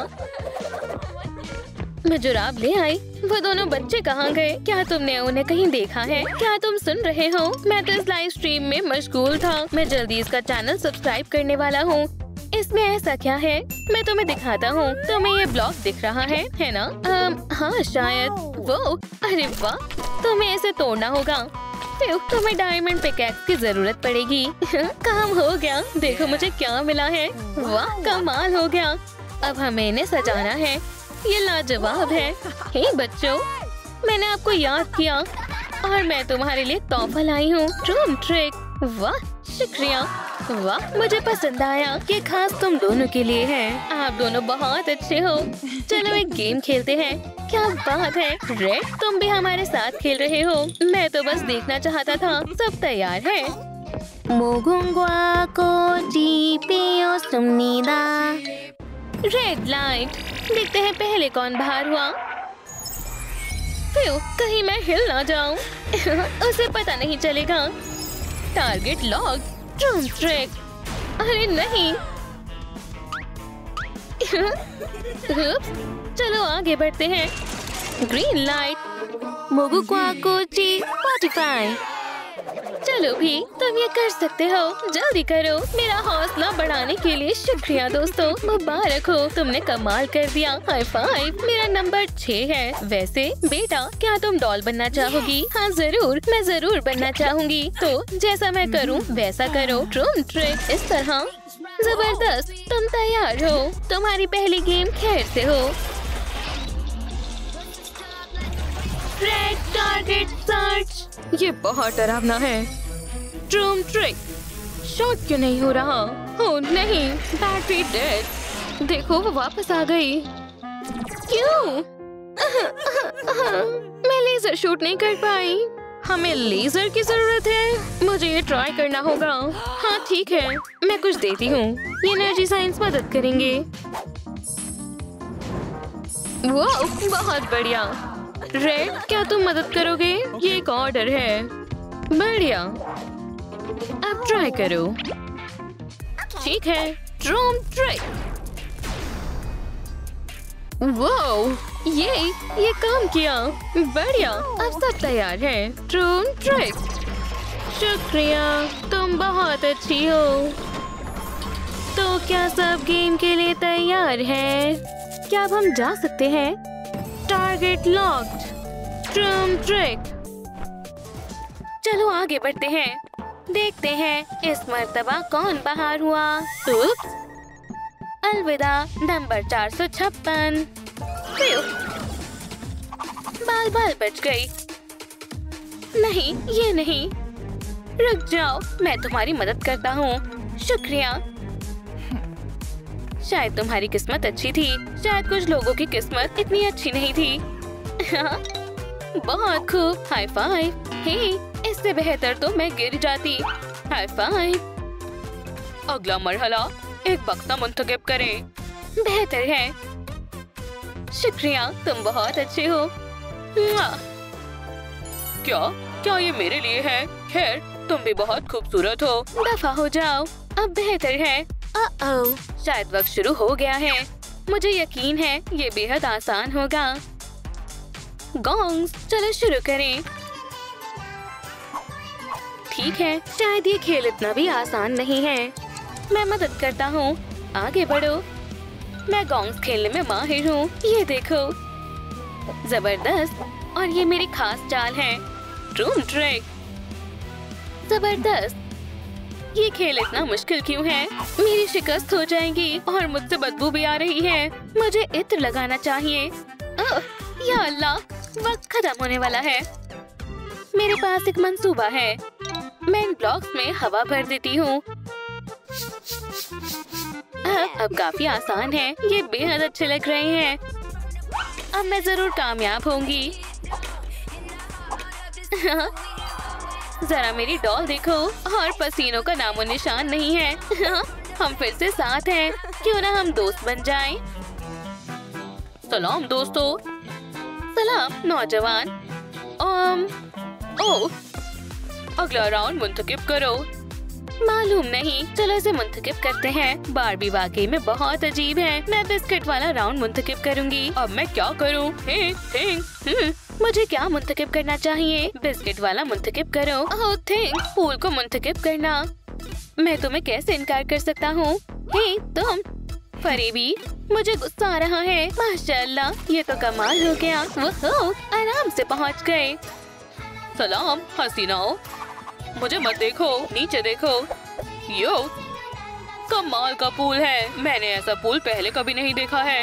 मैं जुराब ले आई। वो दोनों बच्चे कहाँ गए? क्या तुमने उन्हें कहीं देखा है? क्या तुम सुन रहे हो? मैं तो इस लाइव स्ट्रीम में मशगूल था। मैं जल्दी इसका चैनल सब्सक्राइब करने वाला हूँ। इसमें ऐसा क्या है? मैं तुम्हें दिखाता हूँ। तुम्हें ये ब्लॉक दिख रहा है ना? हाँ शायद। वो, अरे वाह, तुम्हें इसे तोड़ना होगा। तुम्हें डायमंड पिकैक्स की जरूरत पड़ेगी। काम हो गया। देखो मुझे क्या मिला है। वाह, कमाल हो गया। अब हमें इन्हें सजाना है। ये लाजवाब है। हे बच्चों, मैंने आपको याद किया और मैं तुम्हारे लिए तोहफा लाई हूँ। ट्रूम ट्रिक। वाह, शुक्रिया। वाह, मुझे पसंद आया। ये खास तुम दोनों के लिए है। आप दोनों बहुत अच्छे हो। चलो एक गेम खेलते हैं। क्या बात है रेड, तुम भी हमारे साथ खेल रहे हो? मैं तो बस देखना चाहता था। सब तैयार है? Red light. देखते हैं पहले कौन बाहर हुआ। कहीं मैं हिल ना जाऊं। उसे पता नहीं चलेगा। Target lock. ट्रूम ट्रिक। अरे नहीं। चलो आगे बढ़ते हैं। Green light. मोगु क्वाकोची स्पॉटिफाई। चलो भी, तुम ये कर सकते हो। जल्दी करो। मेरा हौसला बढ़ाने के लिए शुक्रिया दोस्तों। मुबारक हो, तुमने कमाल कर दिया। High five. मेरा नंबर 6 है। वैसे बेटा, क्या तुम डॉल बनना चाहोगी? हाँ जरूर, मैं जरूर बनना चाहूंगी। तो जैसा मैं करूँ वैसा करो। ट्रूम ट्रिक। इस तरह। जबरदस्त। तुम तैयार हो? तुम्हारी पहली गेम खैर से हो। Red target search. ये बहुत डरावना है। ट्रूम ट्रिक। शॉट क्यों नहीं हो रहा? ओह नहीं, बैटरी डेड। देखो वो वापस आ गई। क्यों? मैं लेजर शूट नहीं कर पाई। हमें लेजर की जरूरत है। मुझे ये ट्राई करना होगा। हाँ ठीक है, मैं कुछ देती हूँ। ये एनर्जी साइंस मदद करेंगे। वो बहुत बढ़िया। रेड, क्या तुम मदद करोगे? ये एक ऑर्डर है। बढ़िया, अब ट्राई करो। ठीक है, ड्रम ट्रिक। वाह, ये काम किया। बढ़िया, अब सब तैयार है। Drum trick. शुक्रिया, तुम बहुत अच्छी हो। तो क्या सब गेम के लिए तैयार है? क्या अब हम जा सकते हैं? Target locked. Drum trick. चलो आगे बढ़ते हैं। देखते हैं इस मर्तबा कौन बाहर हुआ। उप्स, अलविदा नंबर 456। बाल बच गई। नहीं, ये नहीं। रुक जाओ, मैं तुम्हारी मदद करता हूँ। शुक्रिया। शायद तुम्हारी किस्मत अच्छी थी। शायद कुछ लोगों की किस्मत इतनी अच्छी नहीं थी। बहुत खूब, हाई फाइव। हे, इससे बेहतर तो मैं गिर जाती। High five. अगला मरहला, एक बक्सा मुंतखब करें। बेहतर है। शुक्रिया, तुम बहुत अच्छे हो। क्या ये मेरे लिए है? खैर, तुम भी बहुत खूबसूरत हो। दफा हो जाओ, अब बेहतर है। शायद वक्त शुरू हो गया है। मुझे यकीन है ये बेहद आसान होगा। गोंग्स, चलो शुरू करें। ठीक है, शायद ये खेल इतना भी आसान नहीं है। मैं मदद करता हूँ। आगे बढ़ो। मैं गोंग्स खेलने में माहिर हूँ। ये देखो, जबरदस्त। और ये मेरी खास चाल है, ड्रम ट्रिक। जबरदस्त। ये खेल इतना मुश्किल क्यों है? मेरी शिकस्त हो जाएगी और मुझसे बदबू भी आ रही है। मुझे इत्र लगाना चाहिए। या अल्लाह, वक्त खत्म होने वाला है। मेरे पास एक मंसूबा है। मैं इन ब्लॉक्स में हवा भर देती हूँ। अब काफी आसान है। ये बेहद अच्छे लग रहे हैं। अब मैं जरूर कामयाब होंगी। जरा मेरी डॉल देखो, और पसीनों का नामो निशान नहीं है। हम फिर से साथ हैं। क्यों ना हम दोस्त बन जाएं? सलाम दोस्तों। सलाम नौजवान। ओह, अगला राउंड मुंतखब करो। मालूम नहीं, चलो इसे मुंतखब करते हैं। बारबी वाकई में बहुत अजीब है। मैं बिस्किट वाला राउंड मुंतखब करूंगी। अब मैं क्या करूं? मुझे क्या मुंतखब करना चाहिए? बिस्किट वाला मुंतखब करो। ओह थिंक, फूल को मुंतखब करना। मैं तुम्हें कैसे इनकार कर सकता हूँ? हे तुम फरेबी, मुझे गुस्सा आ रहा है। माशाअल्लाह, ये तो कमाल हो गया। वो आराम से पहुँच गए। सलाम हसीनाओ, मुझे मत देखो, नीचे देखो। यो, कमाल का पूल है। मैंने ऐसा पूल पहले कभी नहीं देखा है।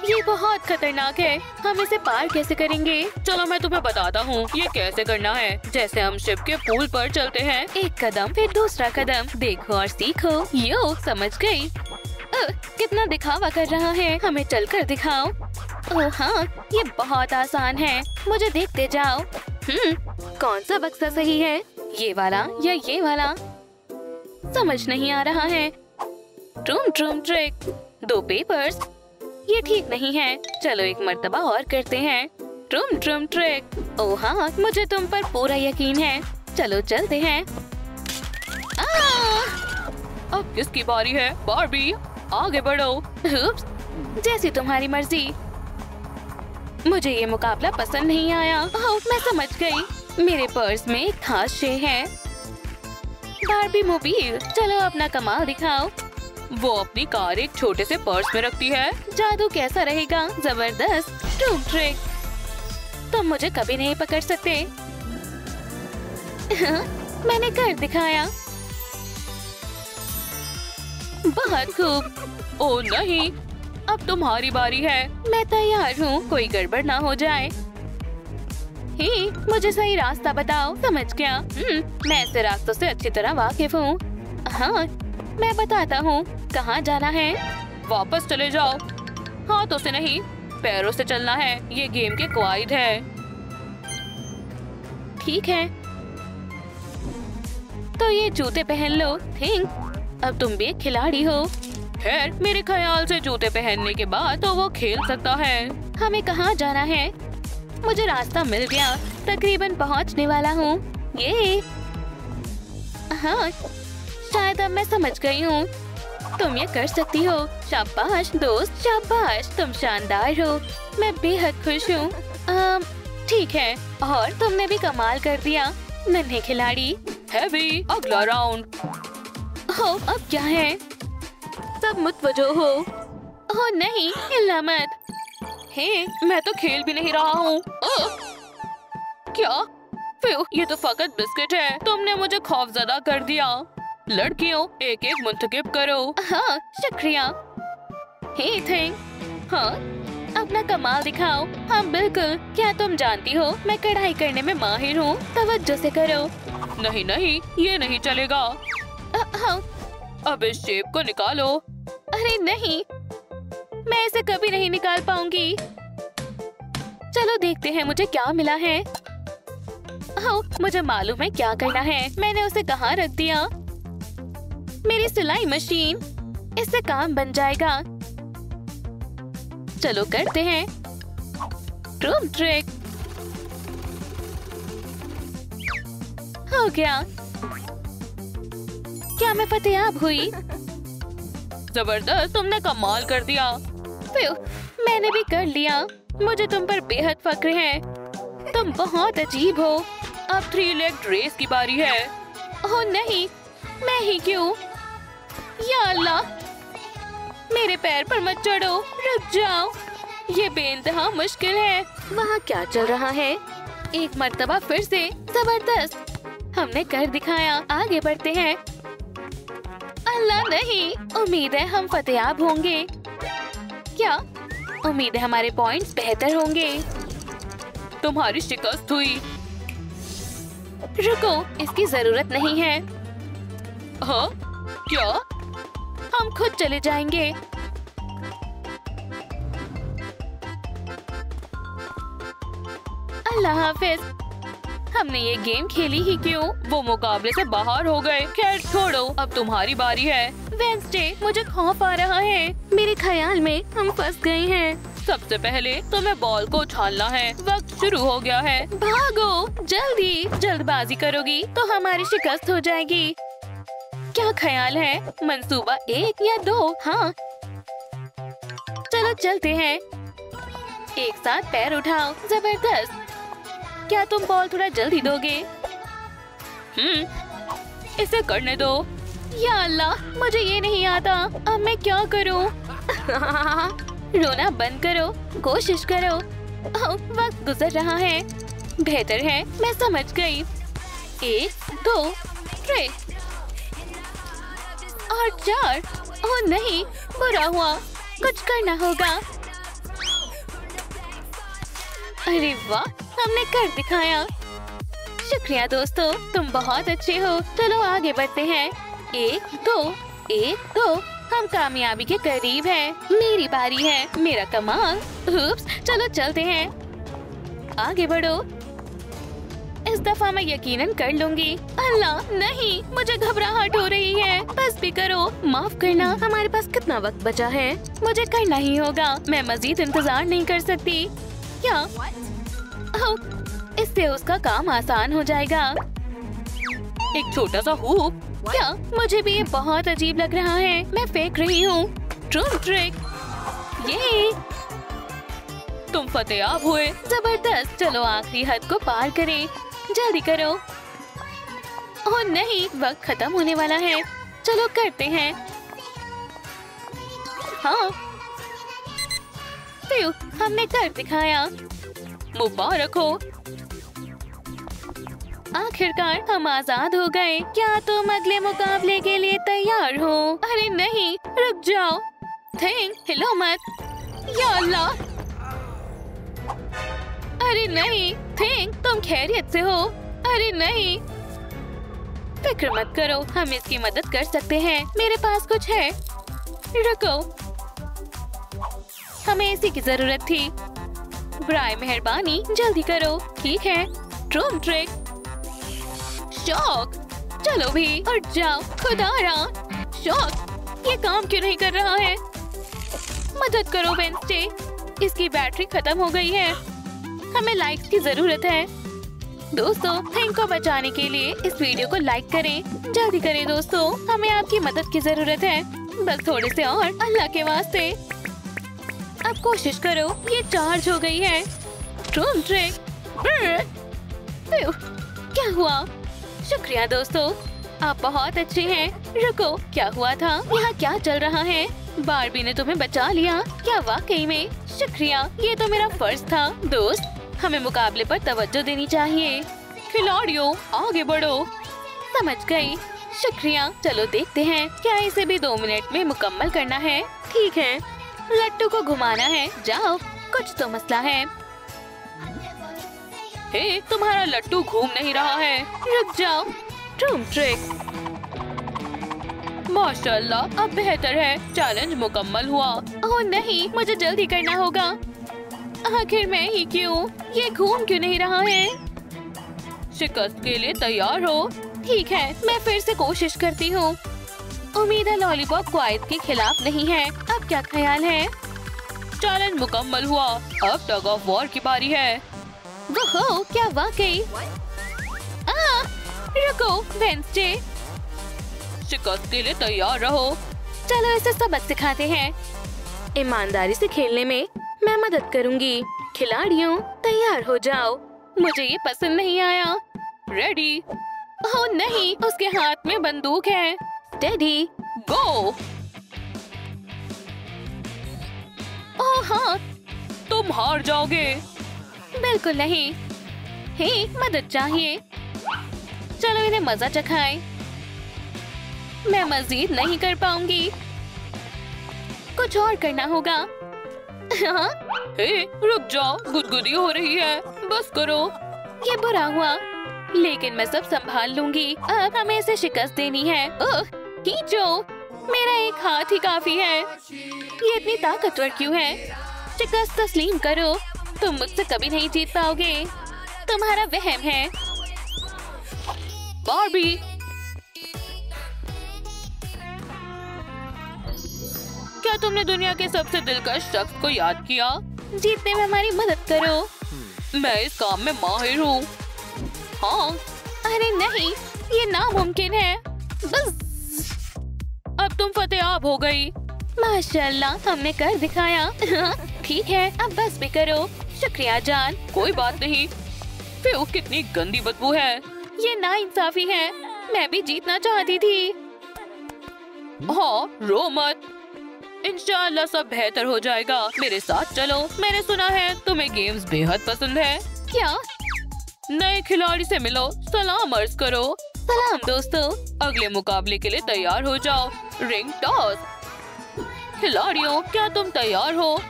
ये बहुत खतरनाक है। हम इसे पार कैसे करेंगे? चलो मैं तुम्हें बताता हूँ ये कैसे करना है। जैसे हम शिप के पूल पर चलते हैं, एक कदम फिर दूसरा कदम, देखो और सीखो। यो, समझ गई। कितना दिखावा कर रहा है। हमें चलकर दिखाओ। ओह हाँ, ये बहुत आसान है। मुझे देखते जाओ। कौन सा बक्सा सही है? ये वाला या ये वाला? समझ नहीं आ रहा है। Drum trick. 2 पेपर्स। ये ठीक नहीं है। चलो एक मर्तबा और करते हैं। Drum trick. ओह हाँ, मुझे तुम पर पूरा यकीन है। चलो चलते हैं। अब किसकी बारी है? बारबी, आगे बढ़ो। उप्स, जैसी तुम्हारी मर्जी। मुझे ये मुकाबला पसंद नहीं आया। ओह, मैं समझ गई। मेरे पर्स में एक खास शे है। बारबी मोबाइल, चलो अपना कमाल दिखाओ। वो अपनी कार एक छोटे से पर्स में रखती है। जादू कैसा रहेगा? जबरदस्त। Drum trick. तुम मुझे कभी नहीं पकड़ सकते। मैंने कर दिखाया। बहुत खूब। ओह नहीं, अब तुम्हारी बारी है। मैं तैयार हूँ, कोई गड़बड़ ना हो जाए। मुझे सही रास्ता बताओ। समझ गया। मैं ऐसे रास्तों से अच्छी तरह वाकिफ हूँ। हाँ, मैं बताता हूँ कहाँ जाना है। वापस चले जाओ। हाथों से नहीं, पैरों से चलना है, ये गेम के कवायद है। ठीक है, तो ये जूते पहन लो। थिंक अब तुम भी एक खिलाड़ी हो। खैर, मेरे ख्याल से जूते पहनने के बाद तो वो खेल सकता है। हमें कहाँ जाना है? मुझे रास्ता मिल गया, तकरीबन पहुँचने वाला हूँ। ये हाँ, शायद अब मैं समझ गई हूँ। तुम ये कर सकती हो। शाबाश दोस्त, शाबाश, तुम शानदार हो। मैं बेहद खुश हूँ। ठीक है, और तुमने भी कमाल कर दिया नन्हे खिलाड़ी। हैवी, अगला राउंड। हो, अब क्या है? सब मुतवज्जो हो। ओह नहीं, हिलना मत। हे, मैं तो खेल भी नहीं रहा हूँ। क्या? फिर ये तो फकत बिस्किट है। तुमने मुझे खौफजदा कर दिया। लड़कियों, एक एक मुंतखब करो। हाँ, शुक्रिया। हे थिंग, हाँ, अपना कमाल दिखाओ। हाँ बिल्कुल, क्या तुम जानती हो मैं कढ़ाई करने में माहिर हूँ। तवज्जो से करो। नहीं नहीं, ये नहीं चलेगा। हाँ, अब इस शेप को निकालो। अरे नहीं, मैं इसे कभी नहीं निकाल पाऊंगी। चलो देखते हैं मुझे क्या मिला है। हाँ, मुझे मालूम है क्या करना है। मैंने उसे कहाँ रख दिया? मेरी सिलाई मशीन, इससे काम बन जाएगा। चलो करते हैं। ट्रूम ट्रिक हो गया। क्या मैं फतेयाब हुई? जबरदस्त, तुमने कमाल कर दिया। मैंने भी कर लिया। मुझे तुम पर बेहद फक्र है। तुम बहुत अजीब हो। अब 3 लेग रेस की बारी है। ओह नहीं, मैं ही क्यों? या अल्लाह, मेरे पैर पर मत चढ़ो, रुक जाओ। ये बेइंतहा मुश्किल है। वहाँ क्या चल रहा है? एक मर्तबा फिर से। जबरदस्त, हमने कर दिखाया। आगे बढ़ते हैं। अल्लाह नहीं, उम्मीद है हम फतेयाब होंगे। क्या? उम्मीद है हमारे पॉइंट्स बेहतर होंगे। तुम्हारी शिकस्त हुई। रुको, इसकी जरूरत नहीं है। हाँ? क्या? हम खुद चले जाएंगे। अल्लाह हाफिज। हमने ये गेम खेली ही क्यों? वो मुकाबले से बाहर हो गए। खैर छोड़ो, अब तुम्हारी बारी है। वेंसडे, मुझे खौफ आ रहा है। मेरे ख्याल में हम फंस गए हैं। सबसे पहले तुम्हें बॉल को उछालना है। वक्त शुरू हो गया है। भागो जल्दी। जल्दबाजी करोगी तो हमारी शिकस्त हो जाएगी। क्या ख्याल है? मंसूबा 1 या 2? हाँ, चलो चलते हैं। एक साथ पैर उठाओ। जबरदस्त। क्या तुम बॉल थोड़ा जल्दी दोगे? इसे करने दो। या अल्लाह, मुझे ये नहीं आता। अब मैं क्या करूं? रोना बंद करो, कोशिश करो। वक्त गुजर रहा है। बेहतर है, मैं समझ गई। 1 2 3 और 4। ओह नहीं, बुरा हुआ। कुछ करना होगा। अरे वाह, हमने कर दिखाया। शुक्रिया दोस्तों, तुम बहुत अच्छे हो। चलो आगे बढ़ते हैं। 1 2 1 2। हम कामयाबी के करीब हैं। मेरी बारी है। मेरा कमाल। उप्स, चलो चलते हैं। आगे बढ़ो। इस दफा मैं यकीनन कर लूंगी। अल्लाह नहीं, मुझे घबराहट हो रही है। बस भी करो। माफ करना, हमारे पास कितना वक्त बचा है? मुझे करना ही होगा। मैं मजीद इंतजार नहीं कर सकती। क्या? इससे उसका काम आसान हो जाएगा। एक छोटा सा हुप। क्या? मुझे भी ये बहुत अजीब लग रहा है। मैं फेंक रही हूँ। ट्रूम ट्रिक। ये तुम फतेयाब हुए। जबरदस्त। चलो आखिरी हद को पार करें। जल्दी करो। ओह नहीं, वक्त खत्म होने वाला है। चलो करते हैं। हाँ, हमने कर दिखाया। मुबारक हो। आखिरकार हम आजाद हो गए। क्या तुम अगले मुकाबले के लिए तैयार हो? अरे नहीं, रुक जाओ। थिंक, हिलो मत। या अल्लाह, अरे नहीं। थिंक, तुम खैरियत से हो? अरे नहीं, फिक्र मत करो, हम इसकी मदद कर सकते हैं। मेरे पास कुछ है। रुको, हमें इसी की जरूरत थी। बराए मेहरबानी जल्दी करो। ठीक है, ट्रूम ट्रिक। शॉक, चलो भी उठ जाओ। खुदारा, शॉक, ये काम क्यों नहीं कर रहा है? मदद करो वेंसडे, इसकी बैटरी खत्म हो गई है। हमें लाइक्स की जरूरत है। दोस्तों, थिंग को बचाने के लिए इस वीडियो को लाइक करें। जल्दी करें दोस्तों, हमें आपकी मदद की जरूरत है। बस थोड़े से और, अल्लाह के वास्ते। अब कोशिश करो, ये चार्ज हो गई है। ट्रूम ट्रिक। क्या हुआ? शुक्रिया दोस्तों, आप बहुत अच्छे हैं। रुको, क्या हुआ था? यहाँ क्या चल रहा है? बारबी ने तुम्हें बचा लिया क्या? वाकई में शुक्रिया, ये तो मेरा फर्ज था। दोस्त, हमें मुकाबले पर तवज्जो देनी चाहिए। खिलाड़ियों, आगे बढ़ो। समझ गई, शुक्रिया। चलो देखते हैं, क्या इसे भी 2 मिनट में मुकम्मल करना है? ठीक है, लट्टू को घुमाना है। जाओ, कुछ तो मसला है। हे, तुम्हारा लट्टू घूम नहीं रहा है। रुक जाओ। ट्रूम ट्रिक। माशाल्लाह, अब बेहतर है। चैलेंज मुकम्मल हुआ। ओह नहीं, मुझे जल्दी करना होगा। आखिर मैं ही क्यों? ये घूम क्यों नहीं रहा है? शिकस्त के लिए तैयार हो? ठीक है, मैं फिर से कोशिश करती हूँ। उम्मीद है लॉलीपॉप क्वाइट के खिलाफ नहीं है। अब क्या ख्याल है? चैलेंज मुकम्मल हुआ। अब टग ऑफ वॉर की बारी है। वो क्या वाकई? रुको वेंसडे, शिकस्त के लिए तैयार रहो। चलो इसे सबक सिखाते हैं। ईमानदारी से खेलने में मैं मदद करूंगी। खिलाड़ियों, तैयार हो जाओ। मुझे ये पसंद नहीं आया। रेडी? ओह नहीं, उसके हाथ में बंदूक है। स्टेडी, गो। ओह हाँ, तुम हार जाओगे। बिल्कुल नहीं। हे, मदद चाहिए। चलो इन्हें मजा चखाएं। मैं मजीद नहीं कर पाऊंगी। कुछ और करना होगा। हाँ? हे, रुक जाओ, गुदगुदी हो रही है। बस करो। ये बुरा हुआ, लेकिन मैं सब संभाल लूंगी। अब हमें इसे शिकस्त देनी है। ओह, खींचो। मेरा एक हाथ ही काफी है। ये इतनी ताकतवर क्यों है? शिकस्त तस्लीम करो। तुम मुझसे कभी नहीं जीत पाओगे। तुम्हारा वहम है। बारबी, क्या तुमने दुनिया के सबसे दिलकश शख्स को याद किया? जीतने में हमारी मदद करो। मैं इस काम में माहिर हूँ। हाँ। अरे नहीं, ये नामुमकिन है। बस। अब तुम फतेहाब हो गई। माशाल्लाह, हमने कर दिखाया। ठीक है, अब बस भी करो। शुक्रिया जान। कोई बात नहीं। फिर कितनी गंदी बदबू है। ये नाइंसाफी है। मैं भी जीतना चाहती थी। हाँ, रो मत। इंशाल्लाह सब बेहतर हो जाएगा। मेरे साथ चलो। मैंने सुना है तुम्हें गेम्स बेहद पसंद है। क्या? नए खिलाड़ी से मिलो, सलाम अर्ज करो। सलाम दोस्तों। अगले मुकाबले के लिए तैयार हो जाओ। Ring toss. खिलाड़ियों, क्या तुम तैयार हो?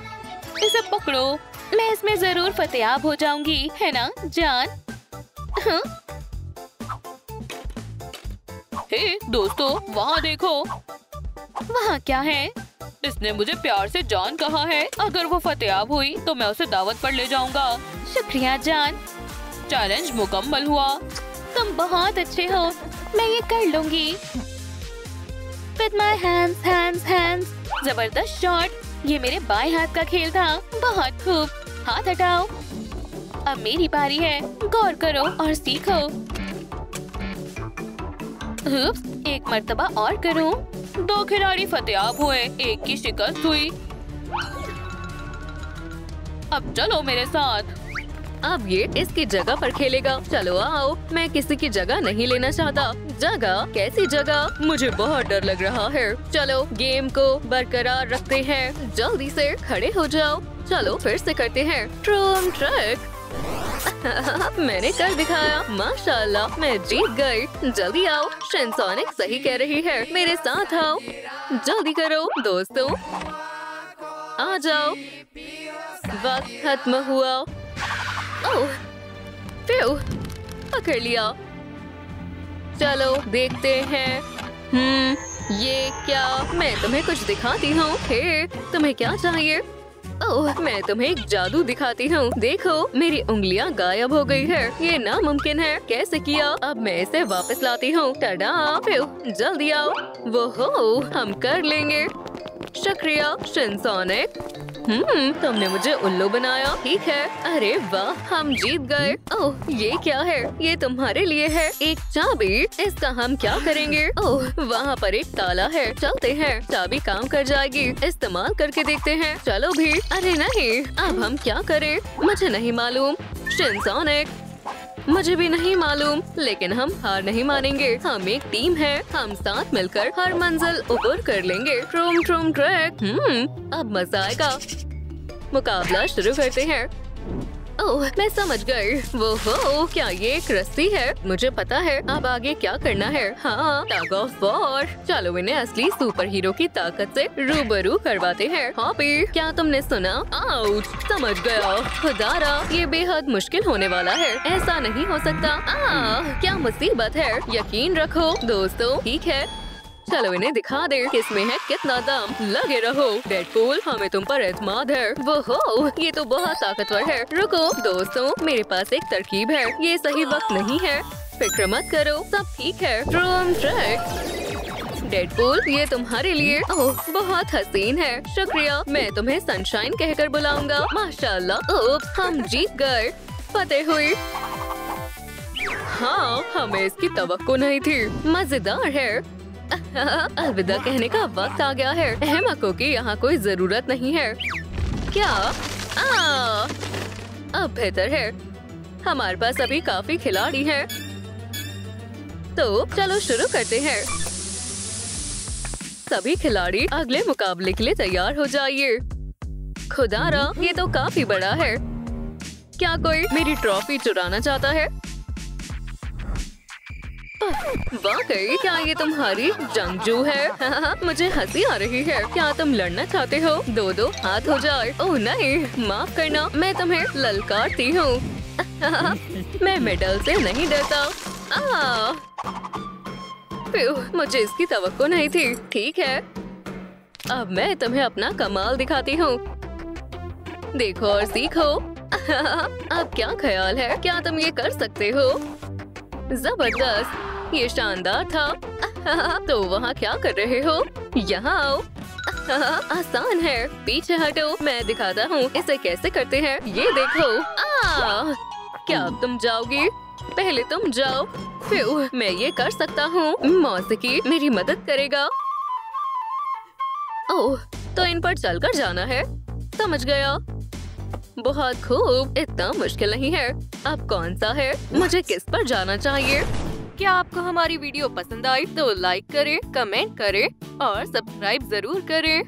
इसे पकड़ो। मैं इसमें जरूर फतेहाब हो जाऊंगी, है ना जान? हाँ? हे दोस्तों, वहाँ देखो। वहाँ क्या है? इसने मुझे प्यार से जान कहा है। अगर वो फतेहाब हुई तो मैं उसे दावत पर ले जाऊंगा। शुक्रिया जान। चैलेंज मुकम्मल हुआ। तुम बहुत अच्छे हो। मैं ये कर लूंगी। With my hands, hands, hands। जबरदस्त शॉट। ये मेरे बाएं हाथ का खेल था। बहुत खूब। हाथ हटाओ। अब मेरी बारी है। गौर करो और सीखो। उप्स, एक मर्तबा और करूं। 2 खिलाड़ी फतेहाब हुए, एक की शिकस्त हुई। अब चलो मेरे साथ। अब ये इसकी जगह पर खेलेगा। चलो आओ, मैं किसी की जगह नहीं लेना चाहता। जगह? कैसी जगह? मुझे बहुत डर लग रहा है। चलो गेम को बरकरार रखते हैं। जल्दी से खड़े हो जाओ। चलो फिर से करते हैं। ट्रूम ट्रिक। मैंने कर दिखाया। माशाल्लाह, मैं जीत गई। जल्दी आओ, शिनसोनिक सही कह रही है। मेरे साथ आओ। जल्दी करो दोस्तों, आ जाओ। वक्त खत्म हुआ। ओह, प्यू, पकड़ लिया। चलो देखते हैं। ये क्या? मैं तुम्हें कुछ दिखाती हूँ। हे, तुम्हें क्या चाहिए? ओह, मैं तुम्हें एक जादू दिखाती हूँ। देखो, मेरी उंगलियाँ गायब हो गई है। ये नामुमकिन है। कैसे किया? अब मैं इसे वापस लाती हूँ। टाडा! जल्दी आओ। वो हो, हम कर लेंगे। शुक्रिया शिनसोनिक। तुमने मुझे उल्लू बनाया। ठीक है। अरे वाह, हम जीत गए। ओह, ये क्या है? ये तुम्हारे लिए है। एक चाबी। इसका हम क्या करेंगे? ओह, वहाँ पर एक ताला है। चलते हैं, चाबी काम कर जाएगी। इस्तेमाल करके देखते हैं। चलो भी। अरे नहीं, अब हम क्या करें? मुझे नहीं मालूम। शिनसोनिक, मुझे भी नहीं मालूम, लेकिन हम हार नहीं मानेंगे। हम एक टीम है। हम साथ मिलकर हर मंजिल ऊपर कर लेंगे। ट्रूम ट्रूम ट्रैक। अब मजा आएगा। मुकाबला शुरू करते हैं। ओह, मैं समझ गई। वो हो, क्या ये एक रस्सी है? मुझे पता है अब आगे क्या करना है। हाँ, टग ऑफ वॉर। चलो इन्हें असली सुपर हीरो की ताकत से रूबरू करवाते हैं। हॉपी, क्या तुमने सुना? आउच, समझ गया। खुदारा, ये बेहद मुश्किल होने वाला है। ऐसा नहीं हो सकता। क्या मुसीबत है। यकीन रखो दोस्तों। ठीक है, चलो इन्हें दिखा दे किसमें है कितना दम। लगे रहो डेडपूल, हमें तुम पर एतमाद है। वो हो, ये तो बहुत ताकतवर है। रुको दोस्तों, मेरे पास एक तरकीब है। ये सही वक्त नहीं है। फिक्र मत करो, सब ठीक है। ट्रूम ट्रैक। डेडपूल, ये तुम्हारे लिए। ओह, बहुत हसीन है। शुक्रिया। मैं तुम्हें सनशाइन कहकर बुलाऊंगा। माशाल्लाह। ओह, हम जीत गए। फतेह हुई। हाँ, हमें इसकी तवक्को नहीं थी। मजेदार है। अलविदा कहने का वक्त आ गया है। अहमकों की यहाँ कोई जरूरत नहीं है। क्या? अब बेहतर है। हमारे पास अभी काफी खिलाड़ी हैं। तो चलो शुरू करते हैं। सभी खिलाड़ी अगले मुकाबले के लिए तैयार हो जाइए। खुदारा, ये तो काफी बड़ा है। क्या कोई मेरी ट्रॉफी चुराना चाहता है? वाकई, क्या ये तुम्हारी जंगजू है? मुझे हंसी आ रही है। क्या तुम लड़ना चाहते हो? दो दो हाथ हो जाए। ओह नहीं, माफ करना, मैं तुम्हें ललकारती हूँ। मैं मेडल से नहीं डरता। मुझे इसकी तवक्को नहीं थी। ठीक है, अब मैं तुम्हें अपना कमाल दिखाती हूँ। देखो और सीखो। अब क्या ख्याल है? क्या तुम ये कर सकते हो? जबरदस्त, ये शानदार था। तो वहाँ क्या कर रहे हो? यहाँ आओ। आसान है। पीछे हटो, मैं दिखाता हूँ इसे कैसे करते हैं। ये देखो। क्या अब तुम जाओगी? पहले तुम जाओ। फिर मैं ये कर सकता हूँ। मौसीकी मेरी मदद करेगा। ओह, तो इन पर चलकर जाना है। समझ गया। बहुत खूब, इतना मुश्किल नहीं है। अब कौन सा है? मुझे किस पर जाना चाहिए? क्या आपको हमारी वीडियो पसंद आई तो लाइक करें, कमेंट करें और सब्सक्राइब जरूर करें।